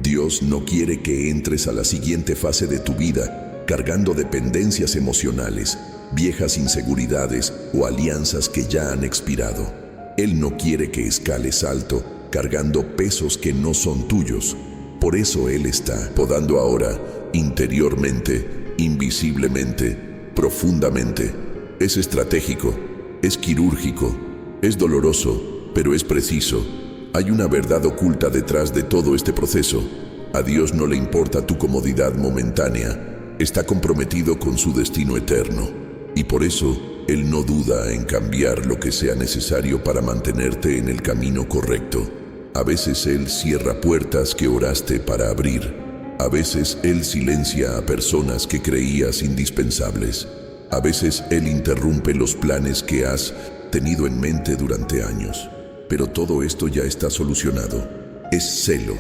Dios no quiere que entres a la siguiente fase de tu vida cargando dependencias emocionales, viejas inseguridades o alianzas que ya han expirado. Él no quiere que escales alto cargando pesos que no son tuyos. Por eso Él está podando ahora, interiormente, invisiblemente, profundamente. Es estratégico, es quirúrgico, es doloroso, pero es preciso. Hay una verdad oculta detrás de todo este proceso. A Dios no le importa tu comodidad momentánea. Está comprometido con su destino eterno. Y por eso, Él no duda en cambiar lo que sea necesario para mantenerte en el camino correcto. A veces Él cierra puertas que oraste para abrir. A veces Él silencia a personas que creías indispensables. A veces Él interrumpe los planes que has tenido en mente durante años. Pero todo esto ya está solucionado. Es celo,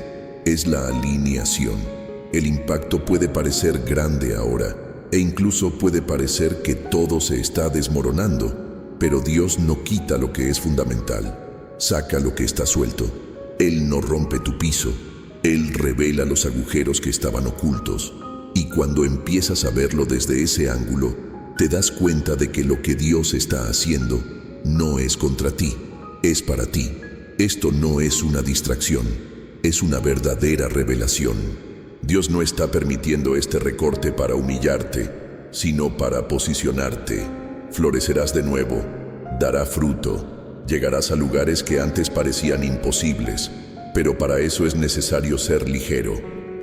es la alineación. El impacto puede parecer grande ahora, e incluso puede parecer que todo se está desmoronando, pero Dios no quita lo que es fundamental, saca lo que está suelto. Él no rompe tu piso, Él revela los agujeros que estaban ocultos. Y cuando empiezas a verlo desde ese ángulo, te das cuenta de que lo que Dios está haciendo no es contra ti. Es para ti. Esto no es una distracción, es una verdadera revelación. Dios no está permitiendo este recorte para humillarte, sino para posicionarte. Florecerás de nuevo, dará fruto, llegarás a lugares que antes parecían imposibles, pero para eso es necesario ser ligero,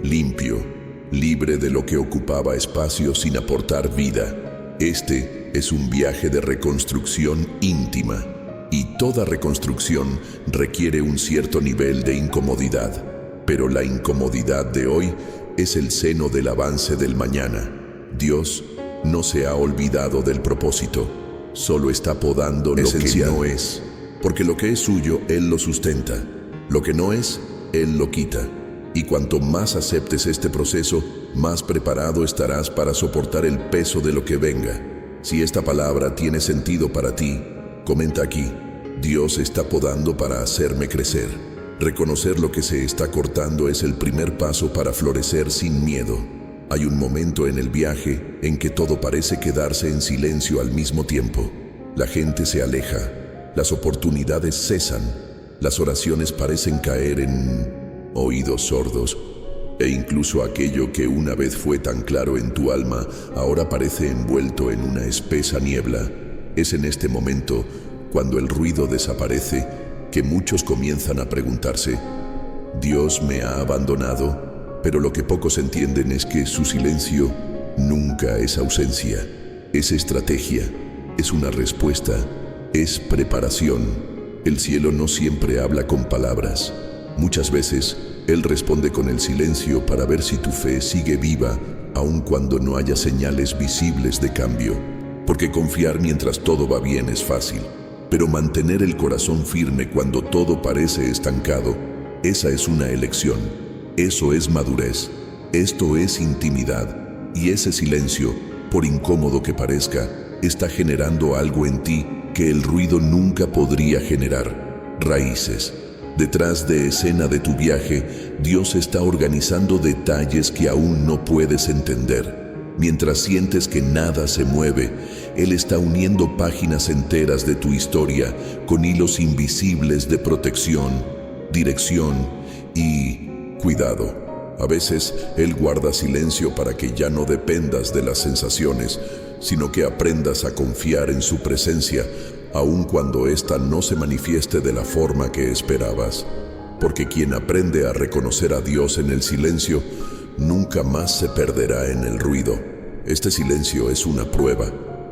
limpio, libre de lo que ocupaba espacio sin aportar vida. Este es un viaje de reconstrucción íntima, y toda reconstrucción requiere un cierto nivel de incomodidad. Pero la incomodidad de hoy es el seno del avance del mañana. Dios no se ha olvidado del propósito, solo está podando lo que no es, porque lo que es suyo, Él lo sustenta, lo que no es, Él lo quita. Y cuanto más aceptes este proceso, más preparado estarás para soportar el peso de lo que venga. Si esta palabra tiene sentido para ti, comenta aquí: Dios está podando para hacerme crecer. Reconocer lo que se está cortando es el primer paso para florecer sin miedo. Hay un momento en el viaje en que todo parece quedarse en silencio al mismo tiempo. La gente se aleja, las oportunidades cesan, las oraciones parecen caer en oídos sordos, e incluso aquello que una vez fue tan claro en tu alma ahora parece envuelto en una espesa niebla. Es en este momento, cuando el ruido desaparece, que muchos comienzan a preguntarse: ¿Dios me ha abandonado? Pero lo que pocos entienden es que su silencio nunca es ausencia, es estrategia, es una respuesta, es preparación. El cielo no siempre habla con palabras. Muchas veces, Él responde con el silencio para ver si tu fe sigue viva, aun cuando no haya señales visibles de cambio. Porque confiar mientras todo va bien es fácil, pero mantener el corazón firme cuando todo parece estancado, esa es una elección. Eso es madurez. Esto es intimidad. Y ese silencio, por incómodo que parezca, está generando algo en ti que el ruido nunca podría generar: raíces. Detrás de escena de tu viaje, Dios está organizando detalles que aún no puedes entender. Mientras sientes que nada se mueve, Él está uniendo páginas enteras de tu historia con hilos invisibles de protección, dirección y cuidado. A veces Él guarda silencio para que ya no dependas de las sensaciones, sino que aprendas a confiar en su presencia, aun cuando ésta no se manifieste de la forma que esperabas. Porque quien aprende a reconocer a Dios en el silencio, nunca más se perderá en el ruido. Este silencio es una prueba,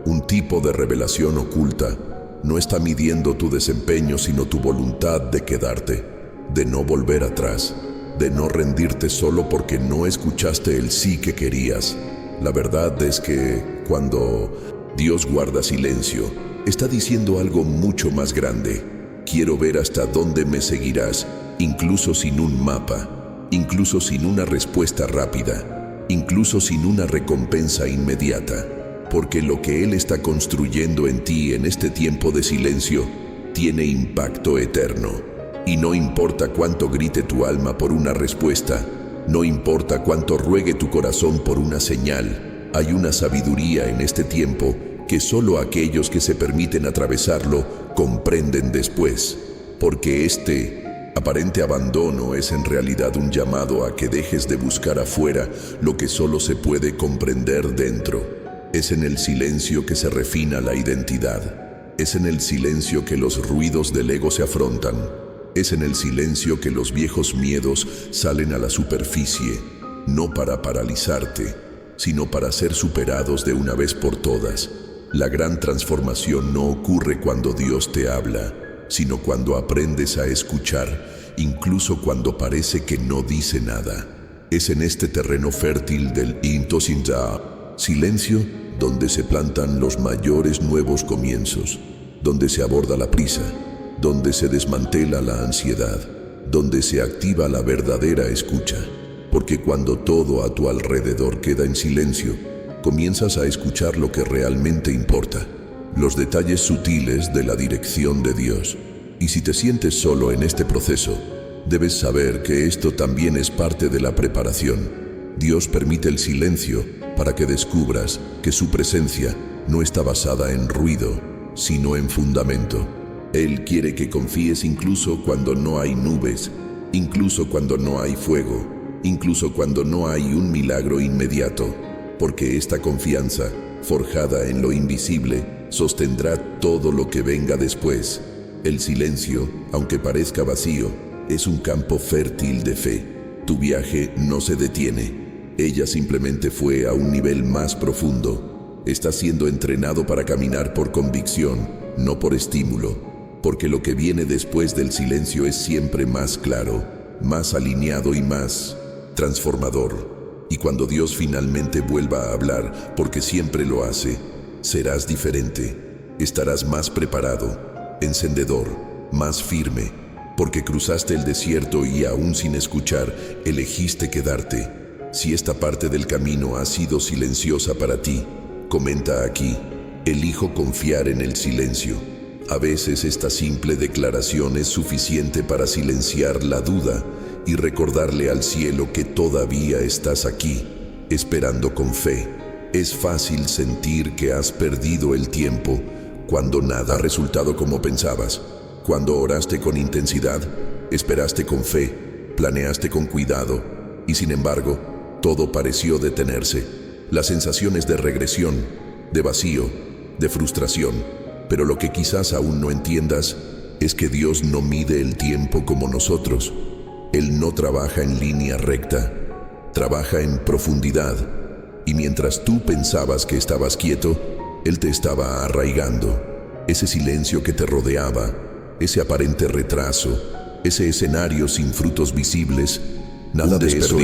un tipo de revelación oculta. No está midiendo tu desempeño, sino tu voluntad de quedarte, de no volver atrás, de no rendirte solo porque no escuchaste el sí que querías. La verdad es que cuando Dios guarda silencio, está diciendo algo mucho más grande. Quiero ver hasta dónde me seguirás, incluso sin un mapa, incluso sin una respuesta rápida, incluso sin una recompensa inmediata. Porque lo que Él está construyendo en ti en este tiempo de silencio tiene impacto eterno. Y no importa cuánto grite tu alma por una respuesta, no importa cuánto ruegue tu corazón por una señal, hay una sabiduría en este tiempo que solo aquellos que se permiten atravesarlo comprenden después. Porque este aparente abandono es en realidad un llamado a que dejes de buscar afuera lo que solo se puede comprender dentro. Es en el silencio que se refina la identidad. Es en el silencio que los ruidos del ego se afrontan. Es en el silencio que los viejos miedos salen a la superficie, no para paralizarte, sino para ser superados de una vez por todas. La gran transformación no ocurre cuando Dios te habla, sino cuando aprendes a escuchar, incluso cuando parece que no dice nada. Es en este terreno fértil del Intosinja, silencio, donde se plantan los mayores nuevos comienzos, donde se aborda la prisa, donde se desmantela la ansiedad, donde se activa la verdadera escucha. Porque cuando todo a tu alrededor queda en silencio, comienzas a escuchar lo que realmente importa, los detalles sutiles de la dirección de Dios. Y si te sientes solo en este proceso, debes saber que esto también es parte de la preparación. Dios permite el silencio para que descubras que su presencia no está basada en ruido, sino en fundamento. Él quiere que confíes incluso cuando no hay nubes, incluso cuando no hay fuego, incluso cuando no hay un milagro inmediato, porque esta confianza, forjada en lo invisible, sostendrá todo lo que venga después. El silencio, aunque parezca vacío, es un campo fértil de fe. Tu viaje no se detiene. Ella simplemente fue a un nivel más profundo. Estás siendo entrenado para caminar por convicción, no por estímulo, porque lo que viene después del silencio es siempre más claro, más alineado y más transformador. Y cuando Dios finalmente vuelva a hablar, porque siempre lo hace, serás diferente. Estarás más preparado, encendedor, más firme, porque cruzaste el desierto y aún sin escuchar, elegiste quedarte. Si esta parte del camino ha sido silenciosa para ti, comenta aquí: elijo confiar en el silencio. A veces esta simple declaración es suficiente para silenciar la duda y recordarle al cielo que todavía estás aquí, esperando con fe. Es fácil sentir que has perdido el tiempo cuando nada ha resultado como pensabas. Cuando oraste con intensidad, esperaste con fe, planeaste con cuidado y sin embargo, todo pareció detenerse. Las sensaciones de regresión, de vacío, de frustración. Pero lo que quizás aún no entiendas es que Dios no mide el tiempo como nosotros. Él no trabaja en línea recta, trabaja en profundidad. Y mientras tú pensabas que estabas quieto, Él te estaba arraigando. Ese silencio que te rodeaba, ese aparente retraso, ese escenario sin frutos visibles, nada de eso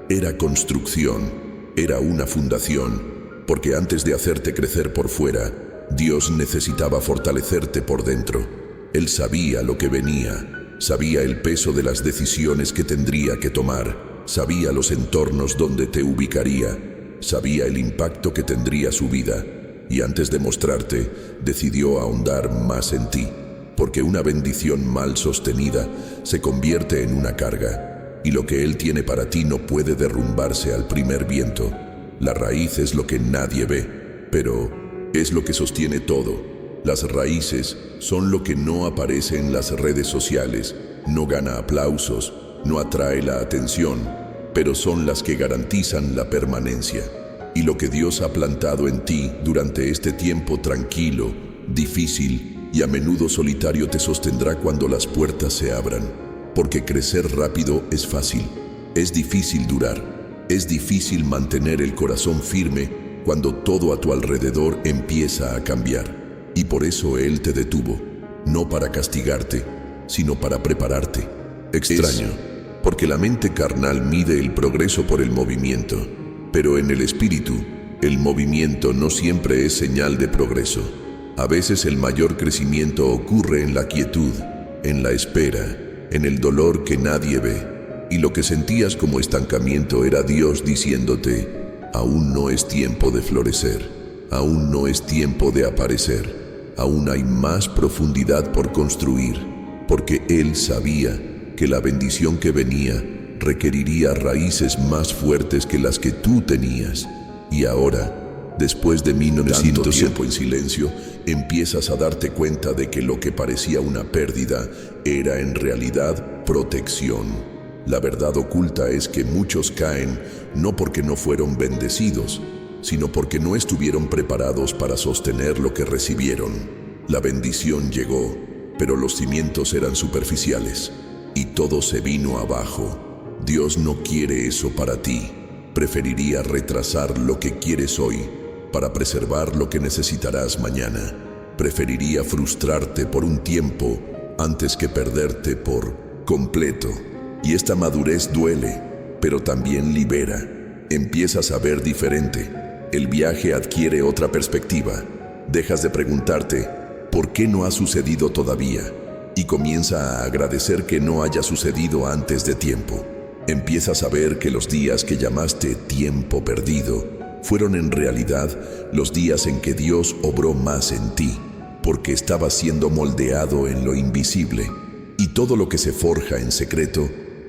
era construcción, era una fundación, porque antes de hacerte crecer por fuera, Dios necesitaba fortalecerte por dentro. Él sabía lo que venía, sabía el peso de las decisiones que tendría que tomar, sabía los entornos donde te ubicaría, sabía el impacto que tendría su vida, y antes de mostrarte, decidió ahondar más en ti, porque una bendición mal sostenida se convierte en una carga, y lo que Él tiene para ti no puede derrumbarse al primer viento. La raíz es lo que nadie ve, pero es lo que sostiene todo. Las raíces son lo que no aparece en las redes sociales, no gana aplausos, no atrae la atención, pero son las que garantizan la permanencia. Y lo que Dios ha plantado en ti durante este tiempo tranquilo, difícil y a menudo solitario te sostendrá cuando las puertas se abran. Porque crecer rápido es fácil, es difícil durar, es difícil mantener el corazón firme cuando todo a tu alrededor empieza a cambiar. Y por eso Él te detuvo, no para castigarte, sino para prepararte. Extraño, porque la mente carnal mide el progreso por el movimiento, pero en el espíritu, el movimiento no siempre es señal de progreso. A veces el mayor crecimiento ocurre en la quietud, en la espera, en el dolor que nadie ve. Y lo que sentías como estancamiento era Dios diciéndote: aún no es tiempo de florecer, aún no es tiempo de aparecer, aún hay más profundidad por construir, porque Él sabía que la bendición que venía requeriría raíces más fuertes que las que tú tenías. Y ahora, después de 1900 tiempo en silencio, empiezas a darte cuenta de que lo que parecía una pérdida era en realidad protección. La verdad oculta es que muchos caen no porque no fueron bendecidos, sino porque no estuvieron preparados para sostener lo que recibieron. La bendición llegó, pero los cimientos eran superficiales y todo se vino abajo. Dios no quiere eso para ti. Preferiría retrasar lo que quieres hoy para preservar lo que necesitarás mañana. Preferiría frustrarte por un tiempo antes que perderte por completo. Y esta madurez duele, pero también libera. Empiezas a ver diferente. El viaje adquiere otra perspectiva. Dejas de preguntarte, ¿por qué no ha sucedido todavía? Y comienza a agradecer que no haya sucedido antes de tiempo. Empiezas a ver que los días que llamaste tiempo perdido fueron en realidad los días en que Dios obró más en ti, porque estabas siendo moldeado en lo invisible. Y todo lo que se forja en secreto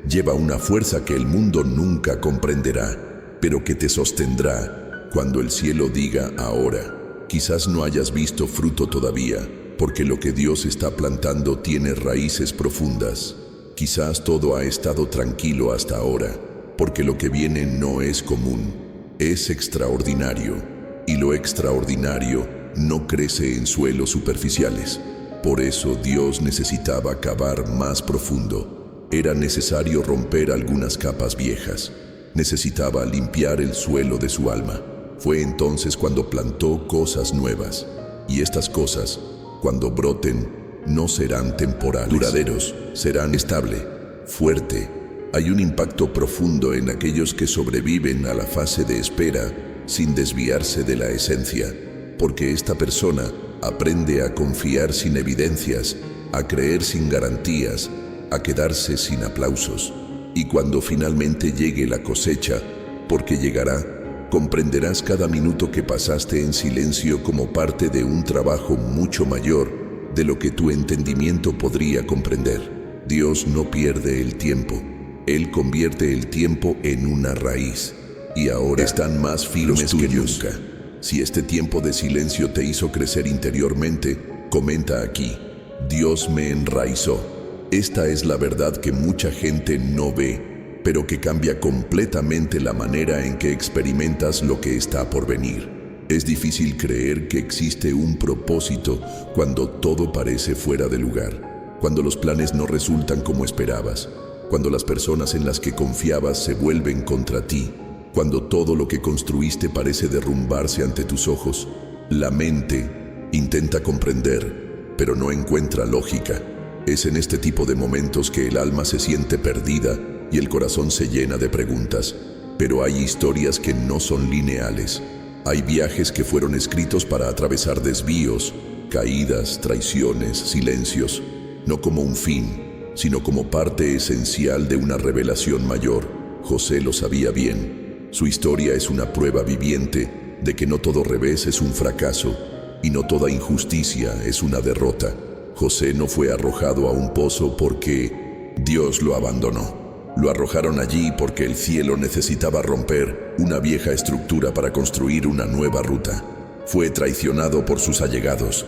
lleva una fuerza que el mundo nunca comprenderá, pero que te sostendrá cuando el cielo diga ahora. Quizás no hayas visto fruto todavía, porque lo que Dios está plantando tiene raíces profundas. Quizás todo ha estado tranquilo hasta ahora, porque lo que viene no es común, es extraordinario, y lo extraordinario no crece en suelos superficiales. Por eso Dios necesitaba cavar más profundo. Era necesario romper algunas capas viejas. Necesitaba limpiar el suelo de su alma. Fue entonces cuando plantó cosas nuevas. Y estas cosas, cuando broten, no serán temporales, duraderos, serán estable, fuerte. Hay un impacto profundo en aquellos que sobreviven a la fase de espera sin desviarse de la esencia, porque esta persona aprende a confiar sin evidencias, a creer sin garantías, a quedarse sin aplausos. Y cuando finalmente llegue la cosecha, porque llegará, comprenderás cada minuto que pasaste en silencio como parte de un trabajo mucho mayor de lo que tu entendimiento podría comprender. Dios no pierde el tiempo. Él convierte el tiempo en una raíz. Y ahora están más firmes que nunca. Si este tiempo de silencio te hizo crecer interiormente, comenta aquí: Dios me enraizó. Esta es la verdad que mucha gente no ve, pero que cambia completamente la manera en que experimentas lo que está por venir. Es difícil creer que existe un propósito cuando todo parece fuera de lugar, cuando los planes no resultan como esperabas, cuando las personas en las que confiabas se vuelven contra ti, cuando todo lo que construiste parece derrumbarse ante tus ojos. La mente intenta comprender, pero no encuentra lógica. Es en este tipo de momentos que el alma se siente perdida y el corazón se llena de preguntas. Pero hay historias que no son lineales. Hay viajes que fueron escritos para atravesar desvíos, caídas, traiciones, silencios, no como un fin, sino como parte esencial de una revelación mayor. José lo sabía bien. Su historia es una prueba viviente de que no todo revés es un fracaso y no toda injusticia es una derrota. José no fue arrojado a un pozo porque Dios lo abandonó. Lo arrojaron allí porque el cielo necesitaba romper una vieja estructura para construir una nueva ruta. Fue traicionado por sus allegados,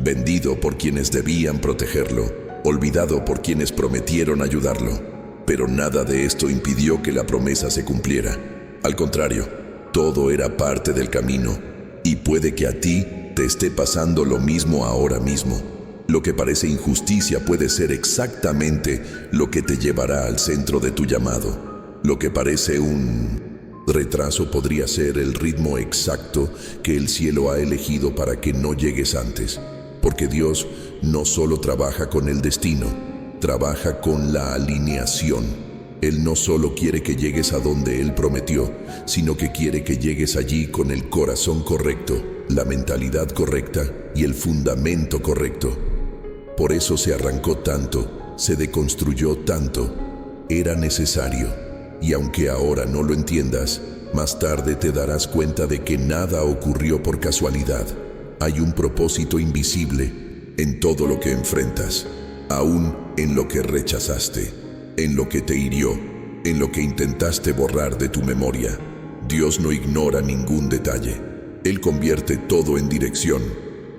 vendido por quienes debían protegerlo, olvidado por quienes prometieron ayudarlo. Pero nada de esto impidió que la promesa se cumpliera. Al contrario, todo era parte del camino, y puede que a ti te esté pasando lo mismo ahora mismo. Lo que parece injusticia puede ser exactamente lo que te llevará al centro de tu llamado. Lo que parece un retraso podría ser el ritmo exacto que el cielo ha elegido para que no llegues antes. Porque Dios no solo trabaja con el destino, trabaja con la alineación. Él no solo quiere que llegues a donde Él prometió, sino que quiere que llegues allí con el corazón correcto, la mentalidad correcta y el fundamento correcto. Por eso se arrancó tanto, se deconstruyó tanto. Era necesario. Y aunque ahora no lo entiendas, más tarde te darás cuenta de que nada ocurrió por casualidad. Hay un propósito invisible en todo lo que enfrentas, aún en lo que rechazaste, en lo que te hirió, en lo que intentaste borrar de tu memoria. Dios no ignora ningún detalle. Él convierte todo en dirección,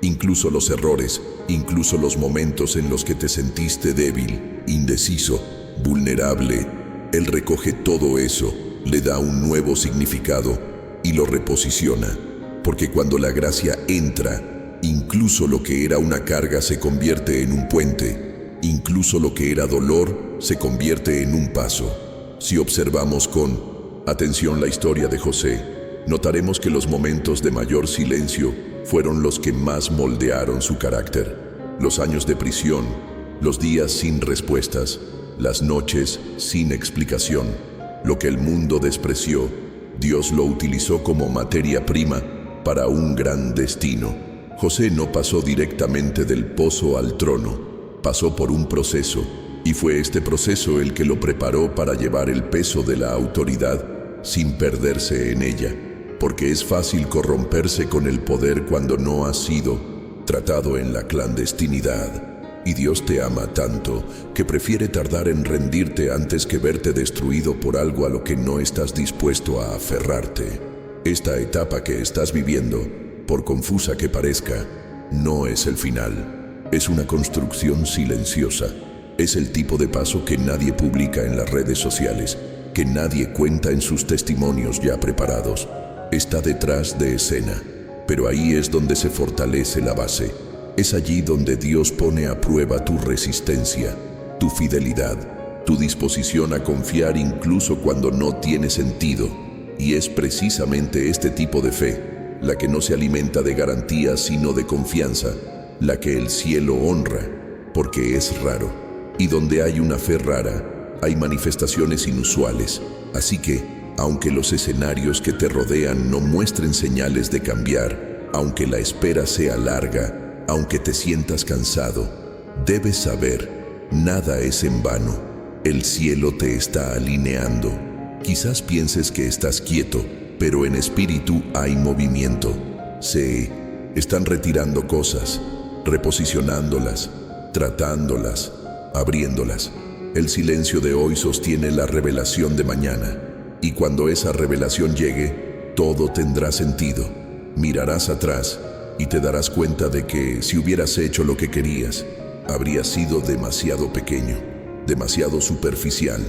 incluso los errores, incluso los momentos en los que te sentiste débil, indeciso, vulnerable. Él recoge todo eso, le da un nuevo significado y lo reposiciona. Porque cuando la gracia entra, incluso lo que era una carga se convierte en un puente, incluso lo que era dolor se convierte en un paso. Si observamos con atención la historia de José, notaremos que los momentos de mayor silencio fueron los que más moldearon su carácter. Los años de prisión, los días sin respuestas, las noches sin explicación. Lo que el mundo despreció, Dios lo utilizó como materia prima para un gran destino. José no pasó directamente del pozo al trono, pasó por un proceso, y fue este proceso el que lo preparó para llevar el peso de la autoridad sin perderse en ella. Porque es fácil corromperse con el poder cuando no has sido tratado en la clandestinidad. Y Dios te ama tanto que prefiere tardar en rendirte antes que verte destruido por algo a lo que no estás dispuesto a aferrarte. Esta etapa que estás viviendo, por confusa que parezca, no es el final. Es una construcción silenciosa. Es el tipo de paso que nadie publica en las redes sociales, que nadie cuenta en sus testimonios ya preparados. Está detrás de escena, pero ahí es donde se fortalece la base. Es allí donde Dios pone a prueba tu resistencia, tu fidelidad, tu disposición a confiar incluso cuando no tiene sentido. Y es precisamente este tipo de fe, la que no se alimenta de garantías sino de confianza, la que el cielo honra, porque es raro. Y donde hay una fe rara, hay manifestaciones inusuales. Así que, aunque los escenarios que te rodean no muestren señales de cambiar, aunque la espera sea larga, aunque te sientas cansado, debes saber, nada es en vano. El cielo te está alineando. Quizás pienses que estás quieto, pero en espíritu hay movimiento. Se están retirando cosas, reposicionándolas, tratándolas, abriéndolas. El silencio de hoy sostiene la revelación de mañana. Y cuando esa revelación llegue, todo tendrá sentido. Mirarás atrás y te darás cuenta de que si hubieras hecho lo que querías, habría sido demasiado pequeño, demasiado superficial,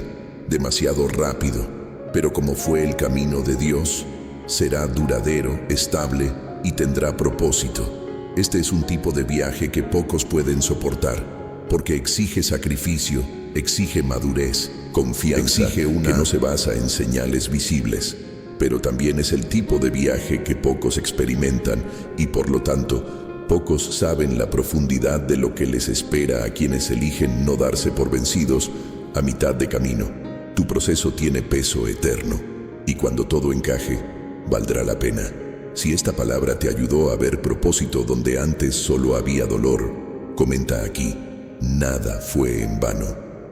demasiado rápido. Pero como fue el camino de Dios, será duradero, estable y tendrá propósito. Este es un tipo de viaje que pocos pueden soportar, porque exige sacrificio, exige madurez, confianza, exige una que no se basa en señales visibles. Pero también es el tipo de viaje que pocos experimentan y por lo tanto, pocos saben la profundidad de lo que les espera a quienes eligen no darse por vencidos a mitad de camino. Tu proceso tiene peso eterno y cuando todo encaje, valdrá la pena. Si esta palabra te ayudó a ver propósito donde antes solo había dolor, comenta aquí, nada fue en vano.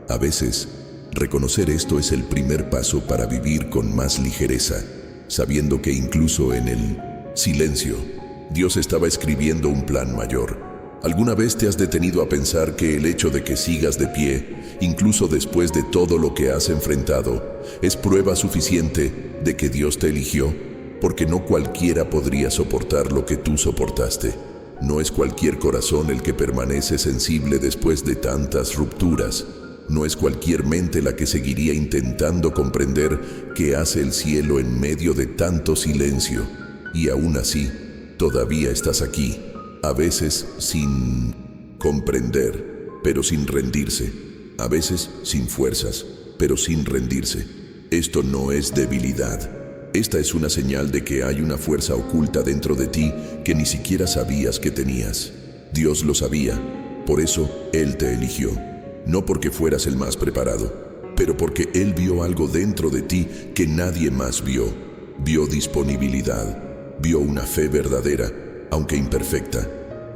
A veces, reconocer esto es el primer paso para vivir con más ligereza, sabiendo que incluso en el silencio, Dios estaba escribiendo un plan mayor. ¿Alguna vez te has detenido a pensar que el hecho de que sigas de pie, incluso después de todo lo que has enfrentado, es prueba suficiente de que Dios te eligió? Porque no cualquiera podría soportar lo que tú soportaste. No es cualquier corazón el que permanece sensible después de tantas rupturas. No es cualquier mente la que seguiría intentando comprender qué hace el cielo en medio de tanto silencio. Y aún así, todavía estás aquí, a veces sin comprender, pero sin rendirse. A veces sin fuerzas, pero sin rendirse. Esto no es debilidad. Esta es una señal de que hay una fuerza oculta dentro de ti que ni siquiera sabías que tenías. Dios lo sabía, por eso Él te eligió. No porque fueras el más preparado, pero porque Él vio algo dentro de ti que nadie más vio. Vio disponibilidad, vio una fe verdadera, aunque imperfecta.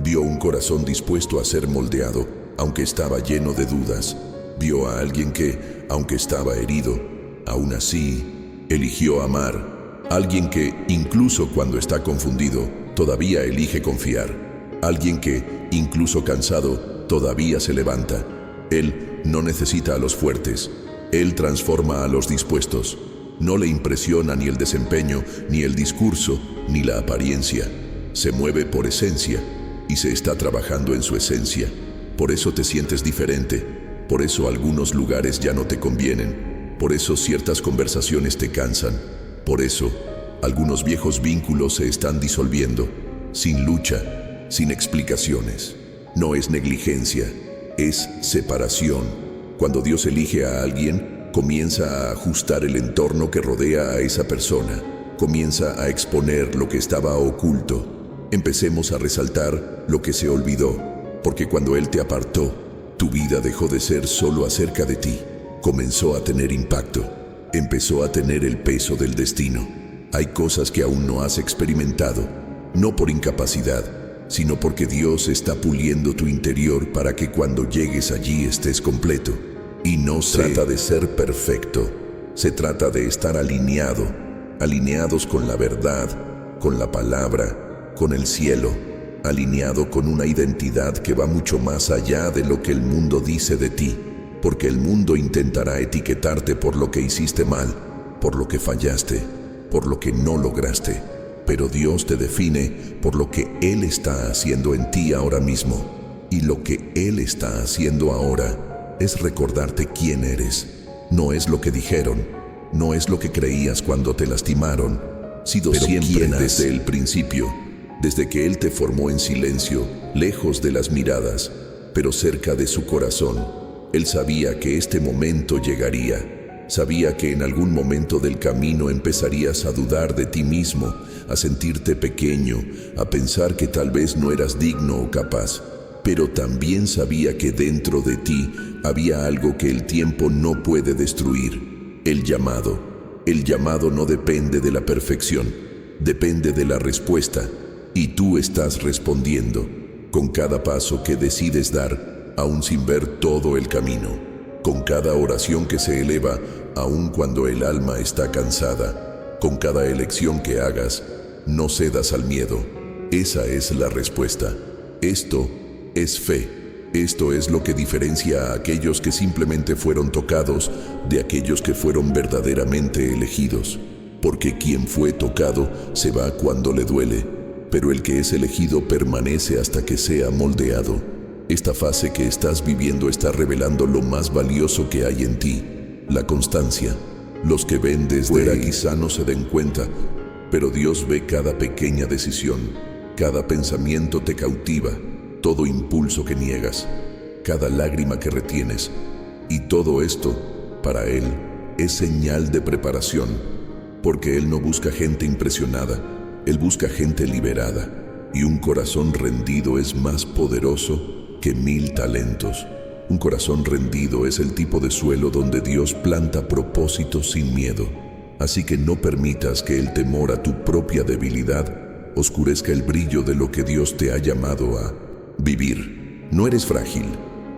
Vio un corazón dispuesto a ser moldeado, aunque estaba lleno de dudas. Vio a alguien que, aunque estaba herido, aún así eligió amar. Alguien que, incluso cuando está confundido, todavía elige confiar. Alguien que, incluso cansado, todavía se levanta. Él no necesita a los fuertes. Él transforma a los dispuestos. No le impresiona ni el desempeño, ni el discurso, ni la apariencia. Se mueve por esencia y se está trabajando en su esencia. Por eso te sientes diferente. Por eso algunos lugares ya no te convienen. Por eso ciertas conversaciones te cansan. Por eso algunos viejos vínculos se están disolviendo. Sin lucha, sin explicaciones. No es negligencia. Es separación. Cuando Dios elige a alguien, comienza a ajustar el entorno que rodea a esa persona. Comienza a exponer lo que estaba oculto. Empecemos a resaltar lo que se olvidó, porque cuando Él te apartó, tu vida dejó de ser solo acerca de ti. Comenzó a tener impacto. Empezó a tener el peso del destino. Hay cosas que aún no has experimentado, no por incapacidad, sino porque Dios está puliendo tu interior para que cuando llegues allí estés completo. Y no se trata de ser perfecto, se trata de estar alineados con la verdad, con la palabra, con el cielo, alineado con una identidad que va mucho más allá de lo que el mundo dice de ti, porque el mundo intentará etiquetarte por lo que hiciste mal, por lo que fallaste, por lo que no lograste. Pero Dios te define por lo que Él está haciendo en ti ahora mismo. Y lo que Él está haciendo ahora es recordarte quién eres. No es lo que dijeron, no es lo que creías cuando te lastimaron, sino siempre desde el principio, desde que Él te formó en silencio, lejos de las miradas, pero cerca de su corazón. Él sabía que este momento llegaría. Sabía que en algún momento del camino empezarías a dudar de ti mismo, a sentirte pequeño, a pensar que tal vez no eras digno o capaz. Pero también sabía que dentro de ti había algo que el tiempo no puede destruir: el llamado. El llamado no depende de la perfección, depende de la respuesta, y tú estás respondiendo con cada paso que decides dar, aún sin ver todo el camino, con cada oración que se eleva, aun cuando el alma está cansada, con cada elección que hagas. No cedas al miedo. Esa es la respuesta. Esto es fe. Esto es lo que diferencia a aquellos que simplemente fueron tocados de aquellos que fueron verdaderamente elegidos. Porque quien fue tocado se va cuando le duele, pero el que es elegido permanece hasta que sea moldeado. Esta fase que estás viviendo está revelando lo más valioso que hay en ti: la constancia. Los que ven desde fuera quizá no se den cuenta, pero Dios ve cada pequeña decisión, cada pensamiento te cautiva, todo impulso que niegas, cada lágrima que retienes. Y todo esto, para Él, es señal de preparación, porque Él no busca gente impresionada, Él busca gente liberada, y un corazón rendido es más poderoso que 1000 talentos. Un corazón rendido es el tipo de suelo donde Dios planta propósitos sin miedo. Así que no permitas que el temor a tu propia debilidad oscurezca el brillo de lo que Dios te ha llamado a vivir. No eres frágil,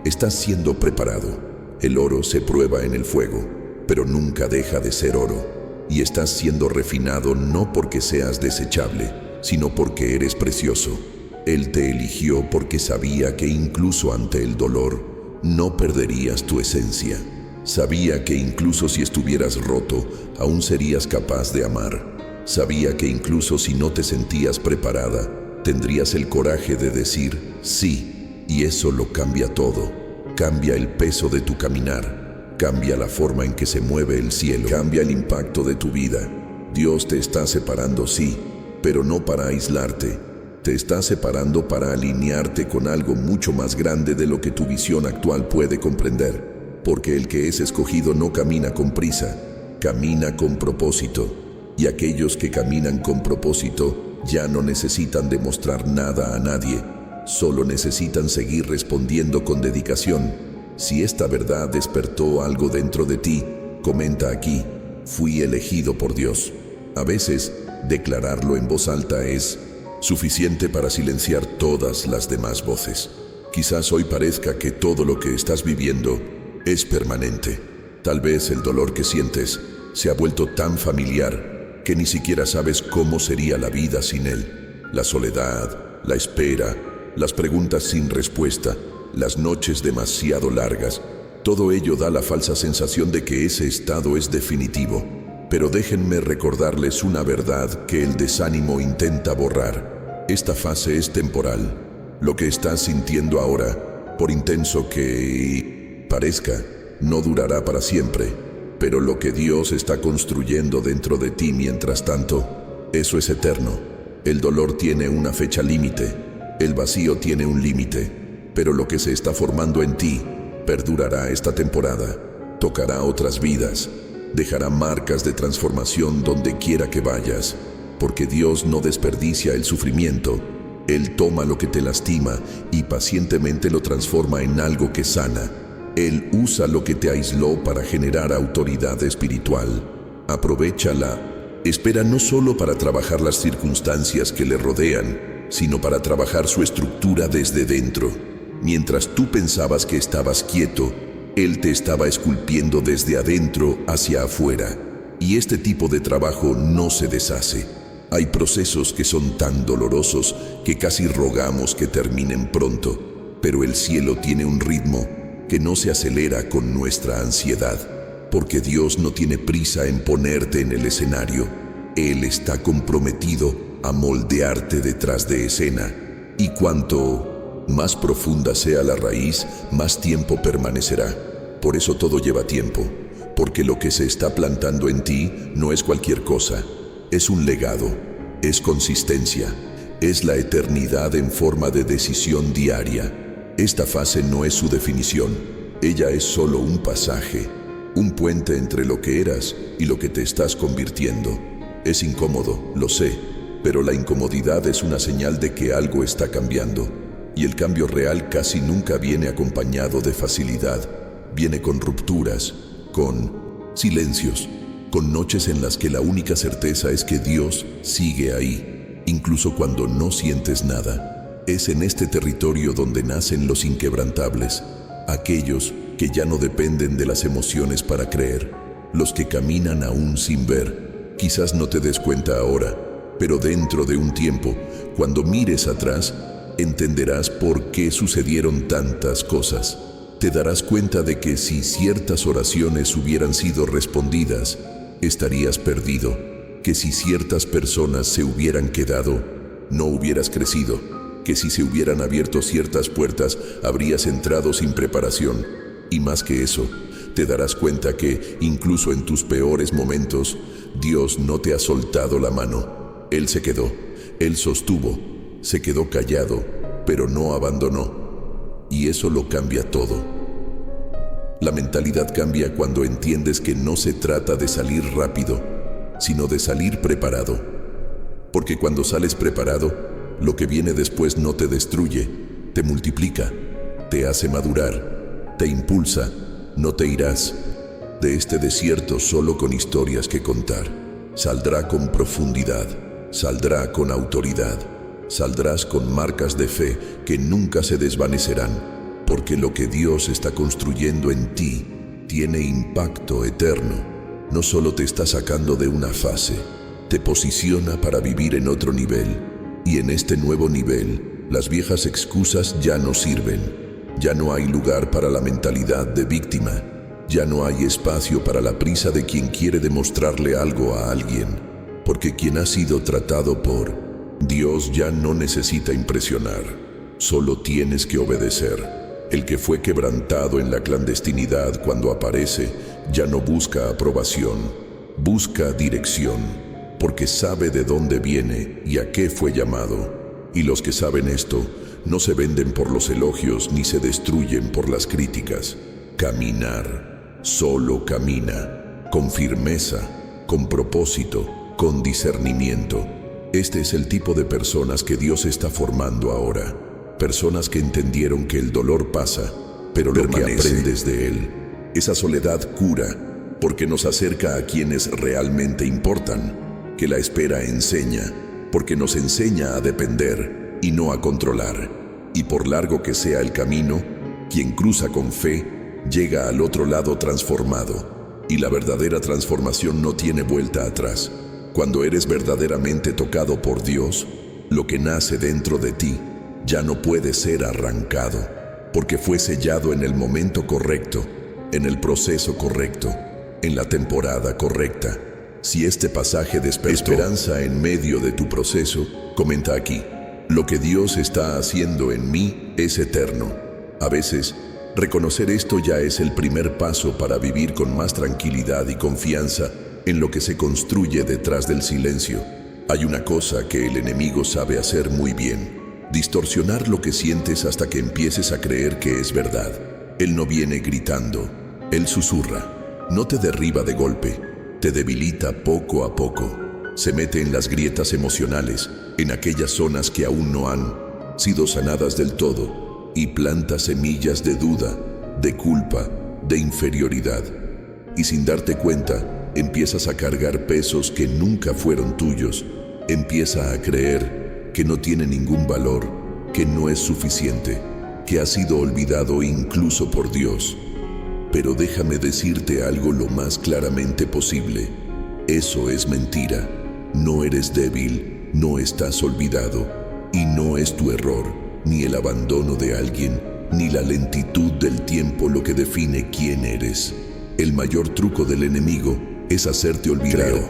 estás siendo preparado. El oro se prueba en el fuego, pero nunca deja de ser oro. Y estás siendo refinado no porque seas desechable, sino porque eres precioso. Él te eligió porque sabía que incluso ante el dolor no perderías tu esencia. Sabía que incluso si estuvieras roto, aún serías capaz de amar. Sabía que incluso si no te sentías preparada, tendrías el coraje de decir sí, y eso lo cambia todo. Cambia el peso de tu caminar, cambia la forma en que se mueve el cielo, cambia el impacto de tu vida. Dios te está separando, sí, pero no para aislarte. Te está separando para alinearte con algo mucho más grande de lo que tu visión actual puede comprender. Porque el que es escogido no camina con prisa, camina con propósito. Y aquellos que caminan con propósito ya no necesitan demostrar nada a nadie, solo necesitan seguir respondiendo con dedicación. Si esta verdad despertó algo dentro de ti, comenta aquí: fui elegido por Dios. A veces, declararlo en voz alta es suficiente para silenciar todas las demás voces. Quizás hoy parezca que todo lo que estás viviendo es permanente. Tal vez el dolor que sientes se ha vuelto tan familiar que ni siquiera sabes cómo sería la vida sin él. La soledad, la espera, las preguntas sin respuesta, las noches demasiado largas, todo ello da la falsa sensación de que ese estado es definitivo. Pero déjenme recordarles una verdad que el desánimo intenta borrar. Esta fase es temporal. Lo que estás sintiendo ahora, por intenso que parezca, no durará para siempre. Pero lo que Dios está construyendo dentro de ti mientras tanto, eso es eterno. El dolor tiene una fecha límite, el vacío tiene un límite, pero lo que se está formando en ti perdurará esta temporada, tocará otras vidas, dejará marcas de transformación donde quiera que vayas, porque Dios no desperdicia el sufrimiento. Él toma lo que te lastima y pacientemente lo transforma en algo que sana. Él usa lo que te aisló para generar autoridad espiritual. Aprovéchala. Espera no solo para trabajar las circunstancias que le rodean, sino para trabajar su estructura desde dentro. Mientras tú pensabas que estabas quieto, Él te estaba esculpiendo desde adentro hacia afuera. Y este tipo de trabajo no se deshace. Hay procesos que son tan dolorosos que casi rogamos que terminen pronto, pero el cielo tiene un ritmo que no se acelera con nuestra ansiedad, porque Dios no tiene prisa en ponerte en el escenario. Él está comprometido a moldearte detrás de escena, y cuanto más profunda sea la raíz, más tiempo permanecerá. Por eso todo lleva tiempo, porque lo que se está plantando en ti no es cualquier cosa, es un legado, es consistencia, es la eternidad en forma de decisión diaria. Esta fase no es su definición, ella es solo un pasaje. un puente entre lo que eras y lo que te estás convirtiendo. Es incómodo, lo sé, pero la incomodidad es una señal de que algo está cambiando. Y el cambio real casi nunca viene acompañado de facilidad. Viene con rupturas, con silencios, con noches en las que la única certeza es que Dios sigue ahí, incluso cuando no sientes nada. Es en este territorio donde nacen los inquebrantables, aquellos que ya no dependen de las emociones para creer, los que caminan aún sin ver. Quizás no te des cuenta ahora, pero dentro de un tiempo, cuando mires atrás, entenderás por qué sucedieron tantas cosas. Te darás cuenta de que si ciertas oraciones hubieran sido respondidas, estarías perdido, que si ciertas personas se hubieran quedado, no hubieras crecido, que si se hubieran abierto ciertas puertas, habrías entrado sin preparación. Y más que eso, te darás cuenta que, incluso en tus peores momentos, Dios no te ha soltado la mano. Él se quedó, Él sostuvo, se quedó callado, pero no abandonó. Y eso lo cambia todo. La mentalidad cambia cuando entiendes que no se trata de salir rápido, sino de salir preparado. Porque cuando sales preparado, lo que viene después no te destruye, te multiplica, te hace madurar, te impulsa. No te irás de este desierto solo con historias que contar. Saldrá con profundidad, saldrá con autoridad, saldrás con marcas de fe que nunca se desvanecerán. Porque lo que Dios está construyendo en ti tiene impacto eterno. No solo te está sacando de una fase, te posiciona para vivir en otro nivel. Y en este nuevo nivel, las viejas excusas ya no sirven. Ya no hay lugar para la mentalidad de víctima. Ya no hay espacio para la prisa de quien quiere demostrarle algo a alguien. Porque quien ha sido tratado por Dios ya no necesita impresionar. Solo tienes que obedecer. El que fue quebrantado en la clandestinidad cuando aparece ya no busca aprobación, busca dirección, porque sabe de dónde viene y a qué fue llamado. Y los que saben esto no se venden por los elogios ni se destruyen por las críticas. Caminar, solo camina, con firmeza, con propósito, con discernimiento. Este es el tipo de personas que Dios está formando ahora. Personas que entendieron que el dolor pasa, pero lo que aprendes de él. Esa soledad cura, porque nos acerca a quienes realmente importan. Que la espera enseña, porque nos enseña a depender y no a controlar. Y por largo que sea el camino, quien cruza con fe, llega al otro lado transformado. Y la verdadera transformación no tiene vuelta atrás. Cuando eres verdaderamente tocado por Dios, lo que nace dentro de ti ya no puede ser arrancado, porque fue sellado en el momento correcto, en el proceso correcto, en la temporada correcta. Si este pasaje despertó esperanza en medio de tu proceso, comenta aquí: lo que Dios está haciendo en mí es eterno. A veces, reconocer esto ya es el primer paso para vivir con más tranquilidad y confianza en lo que se construye detrás del silencio. Hay una cosa que el enemigo sabe hacer muy bien: distorsionar lo que sientes hasta que empieces a creer que es verdad. Él no viene gritando, él susurra. No te derriba de golpe, te debilita poco a poco. Se mete en las grietas emocionales, en aquellas zonas que aún no han sido sanadas del todo, y planta semillas de duda, de culpa, de inferioridad. Y sin darte cuenta, empiezas a cargar pesos que nunca fueron tuyos. Empieza a creer que no tiene ningún valor, que no es suficiente, que ha sido olvidado incluso por Dios. Pero déjame decirte algo lo más claramente posible: eso es mentira. No eres débil, no estás olvidado, y no es tu error, ni el abandono de alguien, ni la lentitud del tiempo lo que define quién eres. El mayor truco del enemigo es hacerte olvidar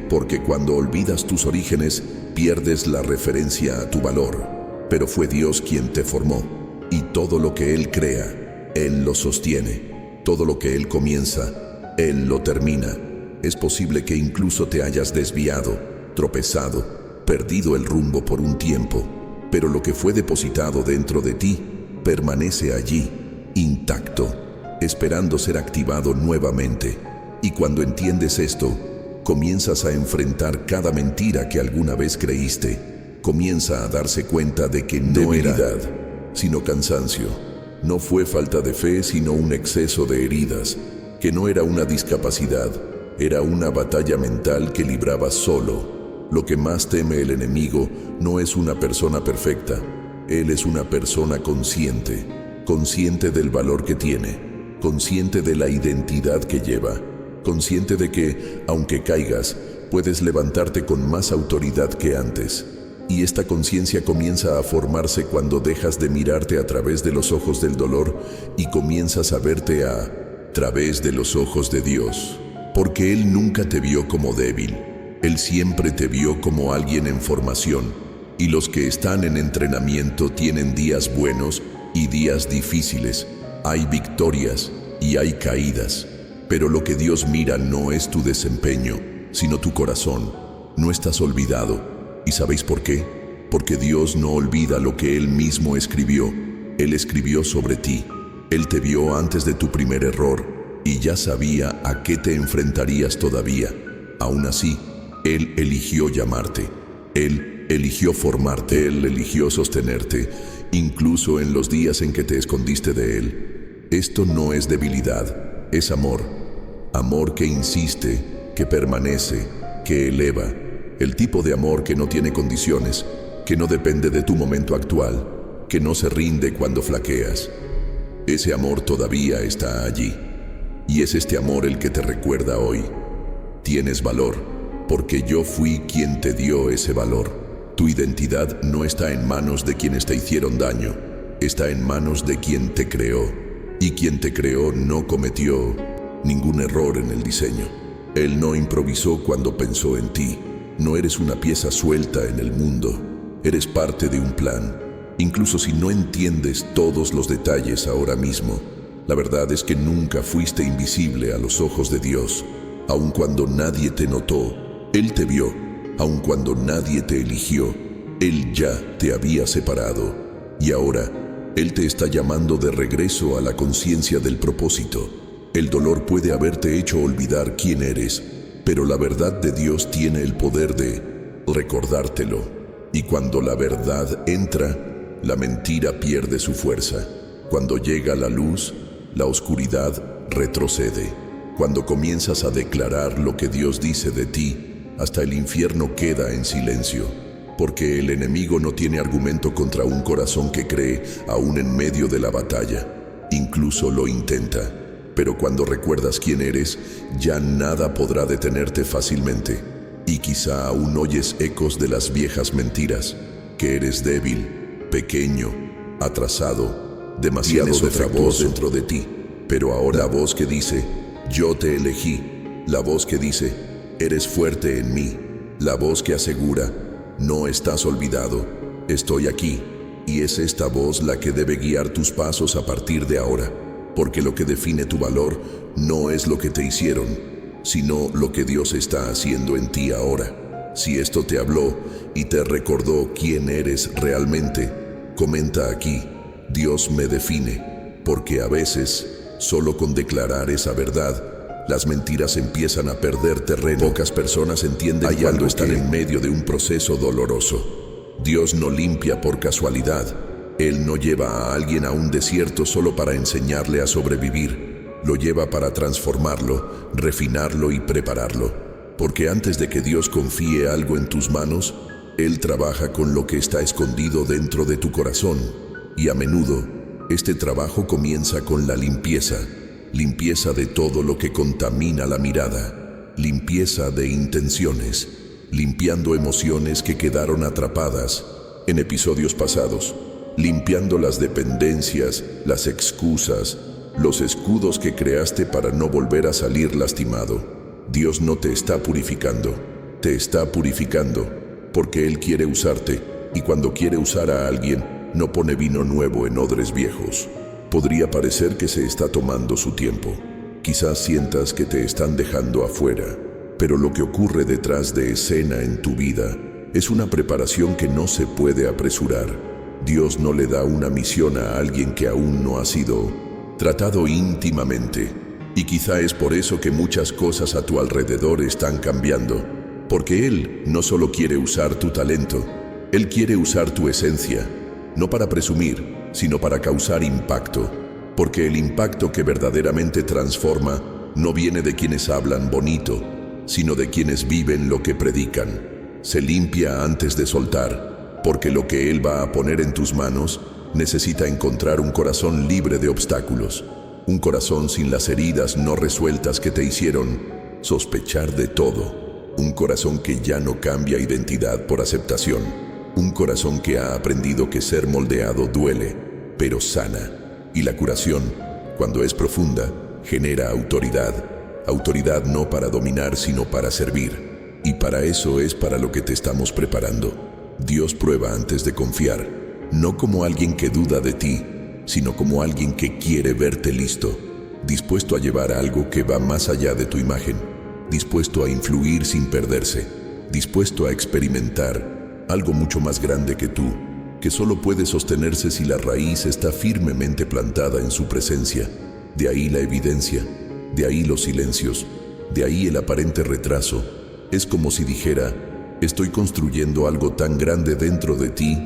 porque cuando olvidas tus orígenes, pierdes la referencia a tu valor. Pero fue Dios quien te formó, y todo lo que Él crea, Él lo sostiene. Todo lo que Él comienza, Él lo termina. Es posible que incluso te hayas desviado, tropezado, perdido el rumbo por un tiempo, pero lo que fue depositado dentro de ti permanece allí, intacto. esperando ser activado nuevamente. Y cuando entiendes esto, comienzas a enfrentar cada mentira que alguna vez creíste. Comienza a darse cuenta de que no era debilidad, sino cansancio. No fue falta de fe, sino un exceso de heridas. Que no era una discapacidad, era una batalla mental que librabas solo. Lo que más teme el enemigo no es una persona perfecta. Él es una persona consciente, consciente del valor que tiene, consciente de la identidad que lleva, consciente de que, aunque caigas, puedes levantarte con más autoridad que antes. Y esta conciencia comienza a formarse cuando dejas de mirarte a través de los ojos del dolor y comienzas a verte a través de los ojos de Dios. Porque Él nunca te vio como débil, Él siempre te vio como alguien en formación. Y los que están en entrenamiento tienen días buenos y días difíciles. Hay victorias y hay caídas. Pero lo que Dios mira no es tu desempeño, sino tu corazón. No estás olvidado. ¿Y sabéis por qué? Porque Dios no olvida lo que Él mismo escribió. Él escribió sobre ti. Él te vio antes de tu primer error y ya sabía a qué te enfrentarías todavía. Aún así, Él eligió llamarte. Él eligió formarte. Él eligió sostenerte, incluso en los días en que te escondiste de Él. Esto no es debilidad, es amor. Amor que insiste, que permanece, que eleva. El tipo de amor que no tiene condiciones, que no depende de tu momento actual, que no se rinde cuando flaqueas. Ese amor todavía está allí. Y es este amor el que te recuerda hoy. Tienes valor, porque yo fui quien te dio ese valor. Tu identidad no está en manos de quienes te hicieron daño, está en manos de quien te creó. Y quien te creó no cometió ningún error en el diseño. Él no improvisó cuando pensó en ti. No eres una pieza suelta en el mundo, eres parte de un plan. Incluso si no entiendes todos los detalles ahora mismo, la verdad es que nunca fuiste invisible a los ojos de Dios. Aun cuando nadie te notó, Él te vio. Aun cuando nadie te eligió, Él ya te había separado. Y ahora, Él te está llamando de regreso a la conciencia del propósito. El dolor puede haberte hecho olvidar quién eres, pero la verdad de Dios tiene el poder de recordártelo. Y cuando la verdad entra, la mentira pierde su fuerza. Cuando llega la luz, la oscuridad retrocede. Cuando comienzas a declarar lo que Dios dice de ti, hasta el infierno queda en silencio. Porque el enemigo no tiene argumento contra un corazón que cree aún en medio de la batalla. Incluso lo intenta. Pero cuando recuerdas quién eres, ya nada podrá detenerte fácilmente. Y quizá aún oyes ecos de las viejas mentiras, que eres débil, pequeño, atrasado, demasiado defectuoso dentro de ti. Pero ahora la voz que dice, yo te elegí, la voz que dice, eres fuerte en mí, la voz que asegura, no estás olvidado, estoy aquí. Y es esta voz la que debe guiar tus pasos a partir de ahora. Porque lo que define tu valor no es lo que te hicieron, sino lo que Dios está haciendo en ti ahora. Si esto te habló y te recordó quién eres realmente, comenta aquí, Dios me define, porque a veces, solo con declarar esa verdad, las mentiras empiezan a perder terreno. Pocas personas entienden cuando están en medio de un proceso doloroso. Dios no limpia por casualidad. Él no lleva a alguien a un desierto solo para enseñarle a sobrevivir. Lo lleva para transformarlo, refinarlo y prepararlo. Porque antes de que Dios confíe algo en tus manos, Él trabaja con lo que está escondido dentro de tu corazón. Y a menudo, este trabajo comienza con la limpieza. Limpieza de todo lo que contamina la mirada. Limpieza de intenciones. Limpiando emociones que quedaron atrapadas en episodios pasados. Limpiando las dependencias, las excusas, los escudos que creaste para no volver a salir lastimado. Dios no te está purificando, te está purificando, porque Él quiere usarte, y cuando quiere usar a alguien, no pone vino nuevo en odres viejos. Podría parecer que se está tomando su tiempo. Quizás sientas que te están dejando afuera, pero lo que ocurre detrás de escena en tu vida es una preparación que no se puede apresurar. Dios no le da una misión a alguien que aún no ha sido tratado íntimamente. Y quizá es por eso que muchas cosas a tu alrededor están cambiando, porque Él no solo quiere usar tu talento, Él quiere usar tu esencia, no para presumir, sino para causar impacto, porque el impacto que verdaderamente transforma no viene de quienes hablan bonito, sino de quienes viven lo que predican. Se limpia antes de soltar, porque lo que Él va a poner en tus manos necesita encontrar un corazón libre de obstáculos, un corazón sin las heridas no resueltas que te hicieron sospechar de todo, un corazón que ya no cambia identidad por aceptación, un corazón que ha aprendido que ser moldeado duele, pero sana. Y la curación, cuando es profunda, genera autoridad. Autoridad no para dominar, sino para servir. Y para eso es para lo que te estamos preparando. Dios prueba antes de confiar, no como alguien que duda de ti, sino como alguien que quiere verte listo, dispuesto a llevar algo que va más allá de tu imagen, dispuesto a influir sin perderse, dispuesto a experimentar algo mucho más grande que tú, que solo puede sostenerse si la raíz está firmemente plantada en su presencia. De ahí la evidencia, de ahí los silencios, de ahí el aparente retraso. Es como si dijera: estoy construyendo algo tan grande dentro de ti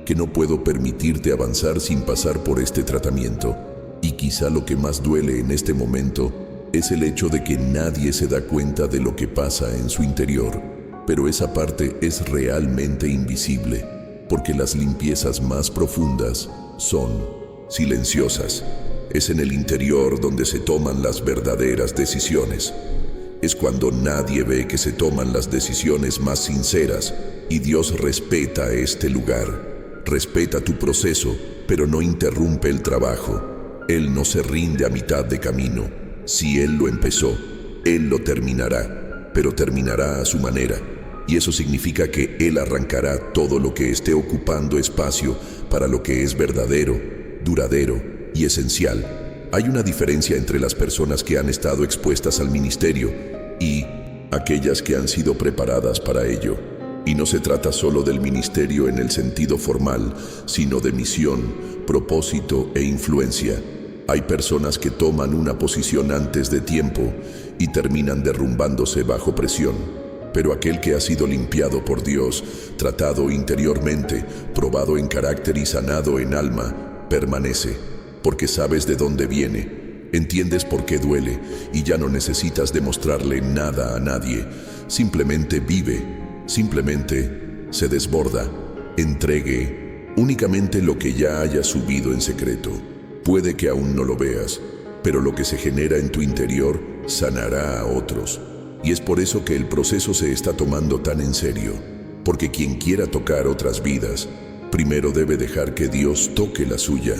que no puedo permitirte avanzar sin pasar por este tratamiento. Y quizá lo que más duele en este momento es el hecho de que nadie se da cuenta de lo que pasa en su interior. Pero esa parte es realmente invisible, porque las limpiezas más profundas son silenciosas. Es en el interior donde se toman las verdaderas decisiones. Es cuando nadie ve que se toman las decisiones más sinceras, y Dios respeta este lugar. Respeta tu proceso, pero no interrumpe el trabajo. Él no se rinde a mitad de camino. Si Él lo empezó, Él lo terminará, pero terminará a su manera. Y eso significa que Él arrancará todo lo que esté ocupando espacio para lo que es verdadero, duradero y esencial. Hay una diferencia entre las personas que han estado expuestas al ministerio y aquellas que han sido preparadas para ello. Y no se trata solo del ministerio en el sentido formal, sino de misión, propósito e influencia. Hay personas que toman una posición antes de tiempo y terminan derrumbándose bajo presión. Pero aquel que ha sido limpiado por Dios, tratado interiormente, probado en carácter y sanado en alma, permanece, porque sabes de dónde viene, entiendes por qué duele y ya no necesitas demostrarle nada a nadie. Simplemente vive, simplemente se desborda, entregue únicamente lo que ya haya subido en secreto. Puede que aún no lo veas, pero lo que se genera en tu interior sanará a otros. Y es por eso que el proceso se está tomando tan en serio, porque quien quiera tocar otras vidas, primero debe dejar que Dios toque la suya.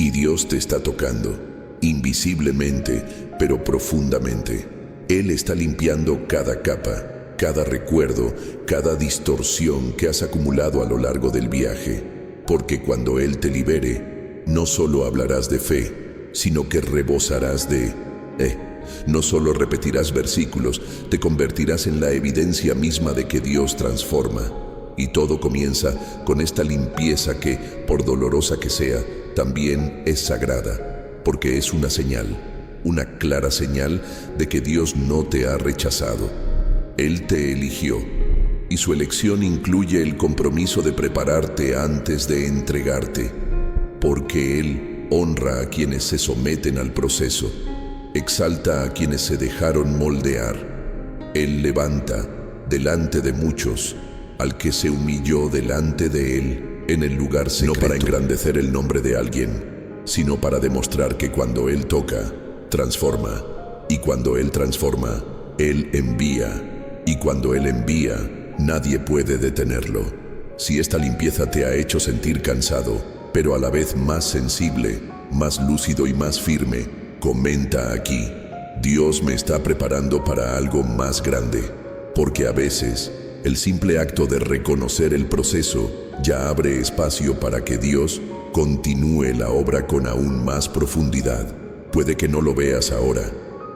Y Dios te está tocando, invisiblemente, pero profundamente. Él está limpiando cada capa, cada recuerdo, cada distorsión que has acumulado a lo largo del viaje. Porque cuando Él te libere, no solo hablarás de fe, sino que rebosarás de... No solo repetirás versículos, te convertirás en la evidencia misma de que Dios transforma. Y todo comienza con esta limpieza que, por dolorosa que sea, también es sagrada, porque es una señal, una clara señal de que Dios no te ha rechazado. Él te eligió, y su elección incluye el compromiso de prepararte antes de entregarte, porque Él honra a quienes se someten al proceso, exalta a quienes se dejaron moldear. Él levanta, delante de muchos, al que se humilló delante de Él en el lugar secreto. No para engrandecer el nombre de alguien, sino para demostrar que cuando Él toca, transforma. Y cuando Él transforma, Él envía. Y cuando Él envía, nadie puede detenerlo. Si esta limpieza te ha hecho sentir cansado, pero a la vez más sensible, más lúcido y más firme, comenta aquí: Dios me está preparando para algo más grande. Porque a veces, el simple acto de reconocer el proceso ya abre espacio para que Dios continúe la obra con aún más profundidad. Puede que no lo veas ahora,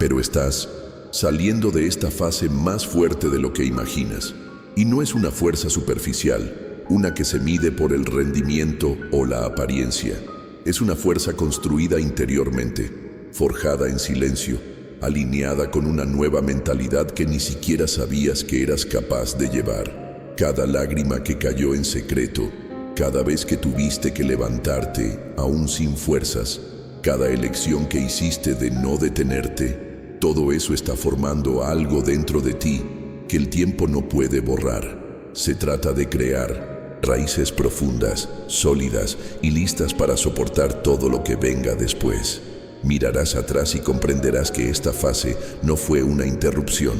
pero estás saliendo de esta fase más fuerte de lo que imaginas. Y no es una fuerza superficial, una que se mide por el rendimiento o la apariencia. Es una fuerza construida interiormente, forjada en silencio, alineada con una nueva mentalidad que ni siquiera sabías que eras capaz de llevar. Cada lágrima que cayó en secreto, cada vez que tuviste que levantarte, aún sin fuerzas, cada elección que hiciste de no detenerte, todo eso está formando algo dentro de ti que el tiempo no puede borrar. Se trata de crear raíces profundas, sólidas y listas para soportar todo lo que venga después. Mirarás atrás y comprenderás que esta fase no fue una interrupción,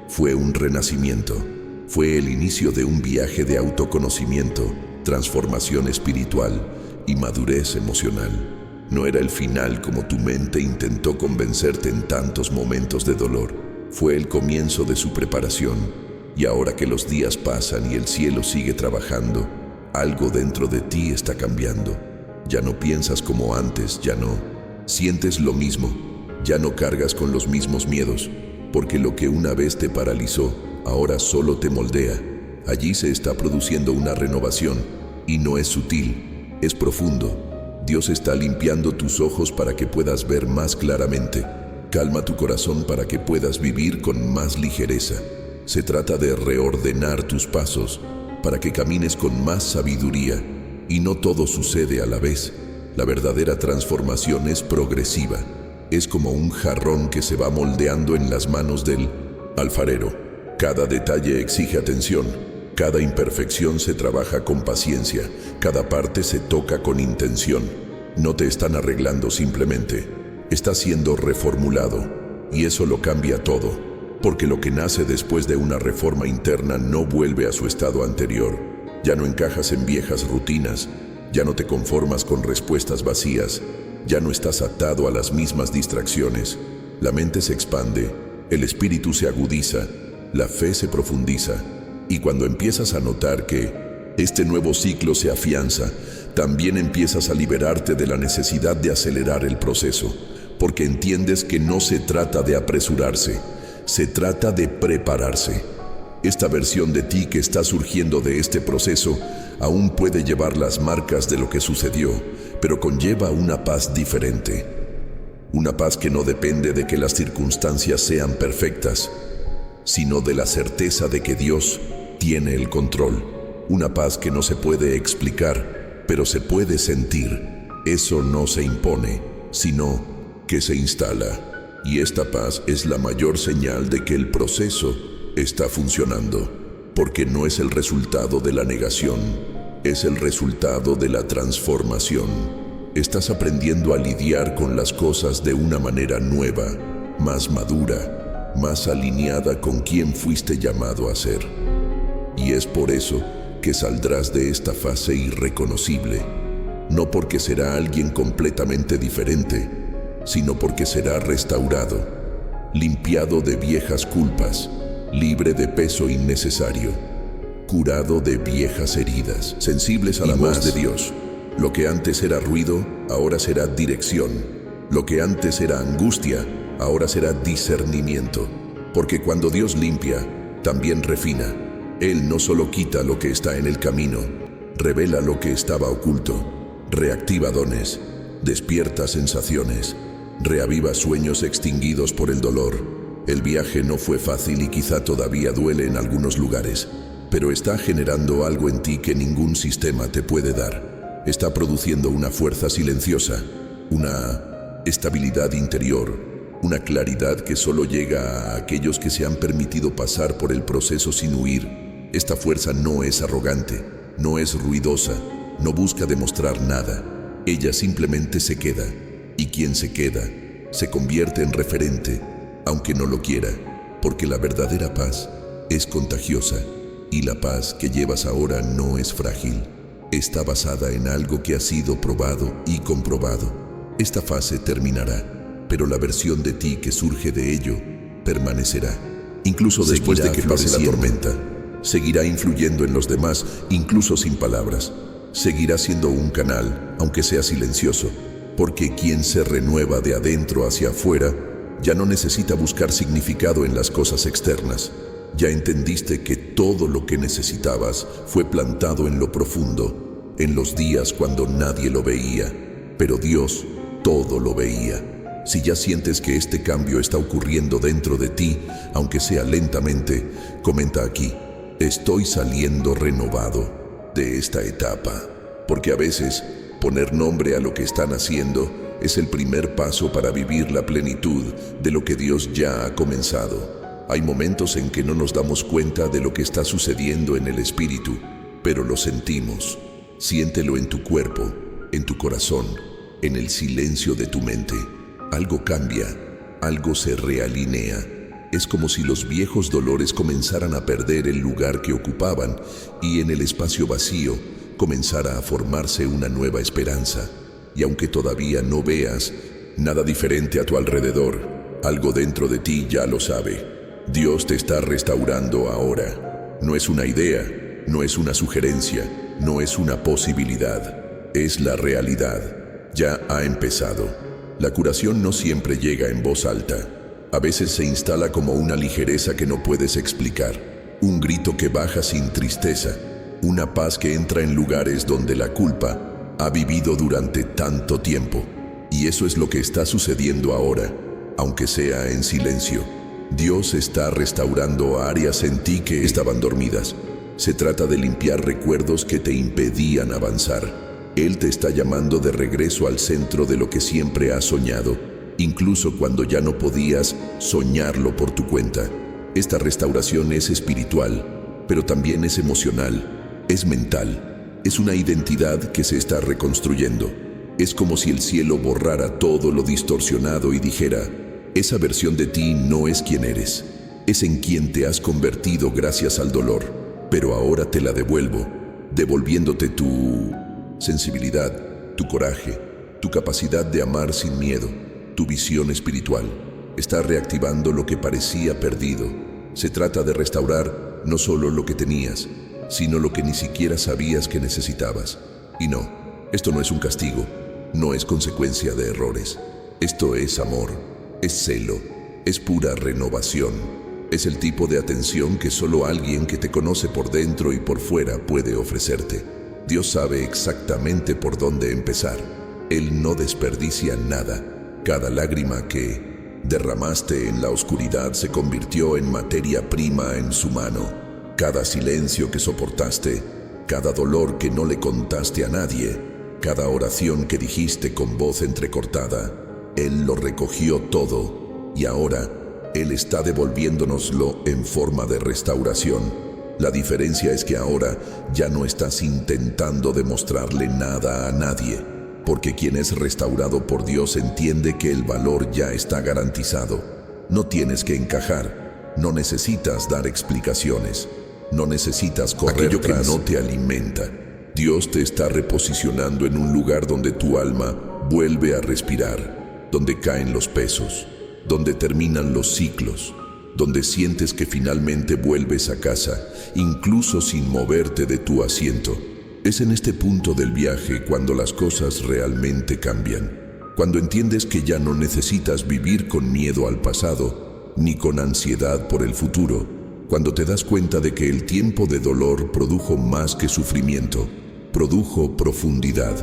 fue un renacimiento. Fue el inicio de un viaje de autoconocimiento, transformación espiritual y madurez emocional. No era el final como tu mente intentó convencerte en tantos momentos de dolor. Fue el comienzo de su preparación. Y ahora que los días pasan y el cielo sigue trabajando, algo dentro de ti está cambiando. Ya no piensas como antes, ya no sientes lo mismo, ya no cargas con los mismos miedos, porque lo que una vez te paralizó, ahora solo te moldea. Allí se está produciendo una renovación, y no es sutil, es profundo. Dios está limpiando tus ojos para que puedas ver más claramente. Calma tu corazón para que puedas vivir con más ligereza. Se trata de reordenar tus pasos para que camines con más sabiduría, y no todo sucede a la vez. La verdadera transformación es progresiva. Es como un jarrón que se va moldeando en las manos del alfarero. Cada detalle exige atención. Cada imperfección se trabaja con paciencia, cada parte se toca con intención. No te están arreglando simplemente, está siendo reformulado, y eso lo cambia todo, porque lo que nace después de una reforma interna no vuelve a su estado anterior. Ya no encajas en viejas rutinas, ya no te conformas con respuestas vacías, ya no estás atado a las mismas distracciones. La mente se expande, el espíritu se agudiza, la fe se profundiza. Y cuando empiezas a notar que este nuevo ciclo se afianza, también empiezas a liberarte de la necesidad de acelerar el proceso, porque entiendes que no se trata de apresurarse, se trata de prepararse. Esta versión de ti que está surgiendo de este proceso aún puede llevar las marcas de lo que sucedió, pero conlleva una paz diferente. Una paz que no depende de que las circunstancias sean perfectas, sino de la certeza de que Dios tiene el control. Una paz que no se puede explicar, pero se puede sentir. Eso no se impone, sino que se instala. Y esta paz es la mayor señal de que el proceso está funcionando, porque no es el resultado de la negación, es el resultado de la transformación. Estás aprendiendo a lidiar con las cosas de una manera nueva, más madura, más alineada con quien fuiste llamado a ser. Y es por eso que saldrás de esta fase irreconocible, no porque será alguien completamente diferente, sino porque será restaurado, limpiado de viejas culpas, libre de peso innecesario, curado de viejas heridas, sensibles a la voz de Dios. Lo que antes era ruido, ahora será dirección. Lo que antes era angustia, ahora será discernimiento. Porque cuando Dios limpia, también refina. Él no solo quita lo que está en el camino, revela lo que estaba oculto, reactiva dones, despierta sensaciones, reaviva sueños extinguidos por el dolor. El viaje no fue fácil y quizá todavía duele en algunos lugares, pero está generando algo en ti que ningún sistema te puede dar. Está produciendo una fuerza silenciosa, una estabilidad interior, una claridad que solo llega a aquellos que se han permitido pasar por el proceso sin huir. Esta fuerza no es arrogante, no es ruidosa, no busca demostrar nada. Ella simplemente se queda, y quien se queda se convierte en referente, aunque no lo quiera, porque la verdadera paz es contagiosa, y la paz que llevas ahora no es frágil. Está basada en algo que ha sido probado y comprobado. Esta fase terminará, pero la versión de ti que surge de ello permanecerá. Incluso después de que pase la tormenta, seguirá influyendo en los demás, incluso sin palabras. Seguirá siendo un canal, aunque sea silencioso, porque quien se renueva de adentro hacia afuera ya no necesita buscar significado en las cosas externas. Ya entendiste que todo lo que necesitabas fue plantado en lo profundo, en los días cuando nadie lo veía. pero Dios todo lo veía. Si ya sientes que este cambio está ocurriendo dentro de ti, aunque sea lentamente, comenta aquí: estoy saliendo renovado de esta etapa. Porque a veces, poner nombre a lo que están haciendo es el primer paso para vivir la plenitud de lo que Dios ya ha comenzado. Hay momentos en que no nos damos cuenta de lo que está sucediendo en el espíritu, pero lo sentimos. Siéntelo en tu cuerpo, en tu corazón, en el silencio de tu mente. Algo cambia, algo se realinea. Es como si los viejos dolores comenzaran a perder el lugar que ocupaban y en el espacio vacío comenzara a formarse una nueva esperanza. Y aunque todavía no veas nada diferente a tu alrededor, algo dentro de ti ya lo sabe. Dios te está restaurando ahora. No es una idea, no es una sugerencia, no es una posibilidad. Es la realidad. Ya ha empezado. La curación no siempre llega en voz alta. A veces se instala como una ligereza que no puedes explicar. Un grito que baja sin tristeza. Una paz que entra en lugares donde la culpa ha vivido durante tanto tiempo. Y eso es lo que está sucediendo ahora, aunque sea en silencio. Dios está restaurando áreas en ti que estaban dormidas. Se trata de limpiar recuerdos que te impedían avanzar. Él te está llamando de regreso al centro de lo que siempre has soñado, incluso cuando ya no podías soñarlo por tu cuenta. Esta restauración es espiritual, pero también es emocional, es mental. Es una identidad que se está reconstruyendo. Es como si el cielo borrara todo lo distorsionado y dijera: esa versión de ti no es quien eres. Es en quien te has convertido gracias al dolor. Pero ahora te la devuelvo, devolviéndote tu sensibilidad, tu coraje, tu capacidad de amar sin miedo, tu visión espiritual. Está reactivando lo que parecía perdido. Se trata de restaurar no solo lo que tenías, sino lo que ni siquiera sabías que necesitabas. Y no, esto no es un castigo, no es consecuencia de errores. Esto es amor, es celo, es pura renovación. Es el tipo de atención que solo alguien que te conoce por dentro y por fuera puede ofrecerte. Dios sabe exactamente por dónde empezar. Él no desperdicia nada. Cada lágrima que derramaste en la oscuridad se convirtió en materia prima en su mano. Cada silencio que soportaste, cada dolor que no le contaste a nadie, cada oración que dijiste con voz entrecortada, Él lo recogió todo y ahora Él está devolviéndonoslo en forma de restauración. La diferencia es que ahora ya no estás intentando demostrarle nada a nadie, porque quien es restaurado por Dios entiende que el valor ya está garantizado. No tienes que encajar, no necesitas dar explicaciones, no necesitas correr aquello que no te alimenta. Dios te está reposicionando en un lugar donde tu alma vuelve a respirar, donde caen los pesos, donde terminan los ciclos, donde sientes que finalmente vuelves a casa, incluso sin moverte de tu asiento. Es en este punto del viaje cuando las cosas realmente cambian, cuando entiendes que ya no necesitas vivir con miedo al pasado, ni con ansiedad por el futuro, cuando te das cuenta de que el tiempo de dolor produjo más que sufrimiento, produjo profundidad.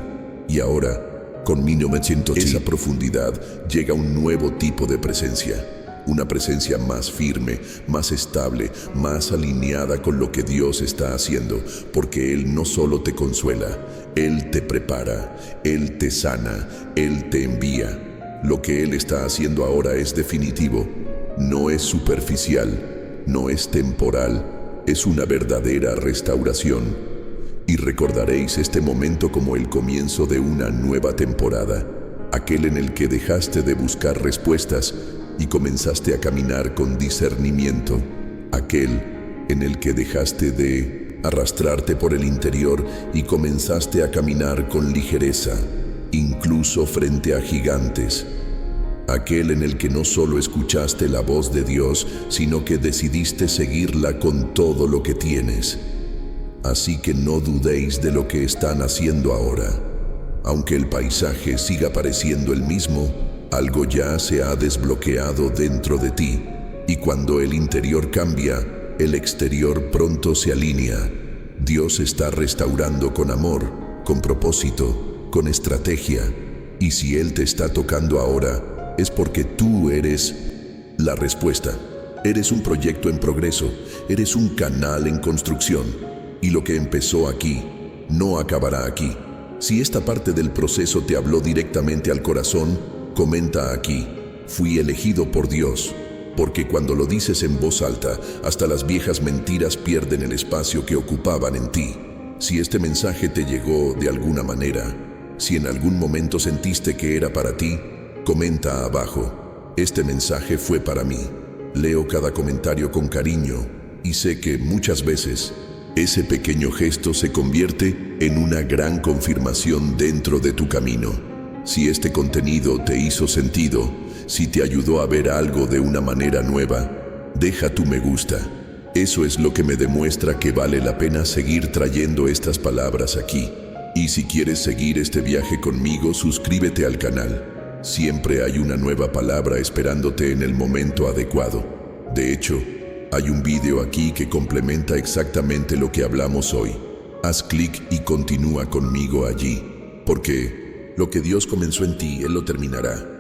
Y ahora, con 1980, esa profundidad llega un nuevo tipo de presencia. Una presencia más firme, más estable, más alineada con lo que Dios está haciendo, porque Él no solo te consuela, Él te prepara, Él te sana, Él te envía. Lo que Él está haciendo ahora es definitivo, no es superficial, no es temporal, es una verdadera restauración. Y recordaréis este momento como el comienzo de una nueva temporada, aquel en el que dejaste de buscar respuestas y comenzaste a caminar con discernimiento, aquel en el que dejaste de arrastrarte por el interior y comenzaste a caminar con ligereza, incluso frente a gigantes, aquel en el que no solo escuchaste la voz de Dios, sino que decidiste seguirla con todo lo que tienes. Así que no dudéis de lo que están haciendo ahora. Aunque el paisaje siga pareciendo el mismo, algo ya se ha desbloqueado dentro de ti, y cuando el interior cambia, el exterior pronto se alinea. Dios está restaurando con amor, con propósito, con estrategia. Y si Él te está tocando ahora, es porque tú eres la respuesta. Eres un proyecto en progreso, eres un canal en construcción. Y lo que empezó aquí, no acabará aquí. Si esta parte del proceso te habló directamente al corazón, comenta aquí: fui elegido por Dios. Porque cuando lo dices en voz alta, hasta las viejas mentiras pierden el espacio que ocupaban en ti. Si este mensaje te llegó de alguna manera, si en algún momento sentiste que era para ti, comenta abajo: este mensaje fue para mí. Leo cada comentario con cariño y sé que muchas veces ese pequeño gesto se convierte en una gran confirmación dentro de tu camino. Si este contenido te hizo sentido, si te ayudó a ver algo de una manera nueva, deja tu me gusta. Eso es lo que me demuestra que vale la pena seguir trayendo estas palabras aquí. Y si quieres seguir este viaje conmigo, suscríbete al canal. Siempre hay una nueva palabra esperándote en el momento adecuado. De hecho, hay un video aquí que complementa exactamente lo que hablamos hoy. Haz clic y continúa conmigo allí, porque lo que Dios comenzó en ti, Él lo terminará.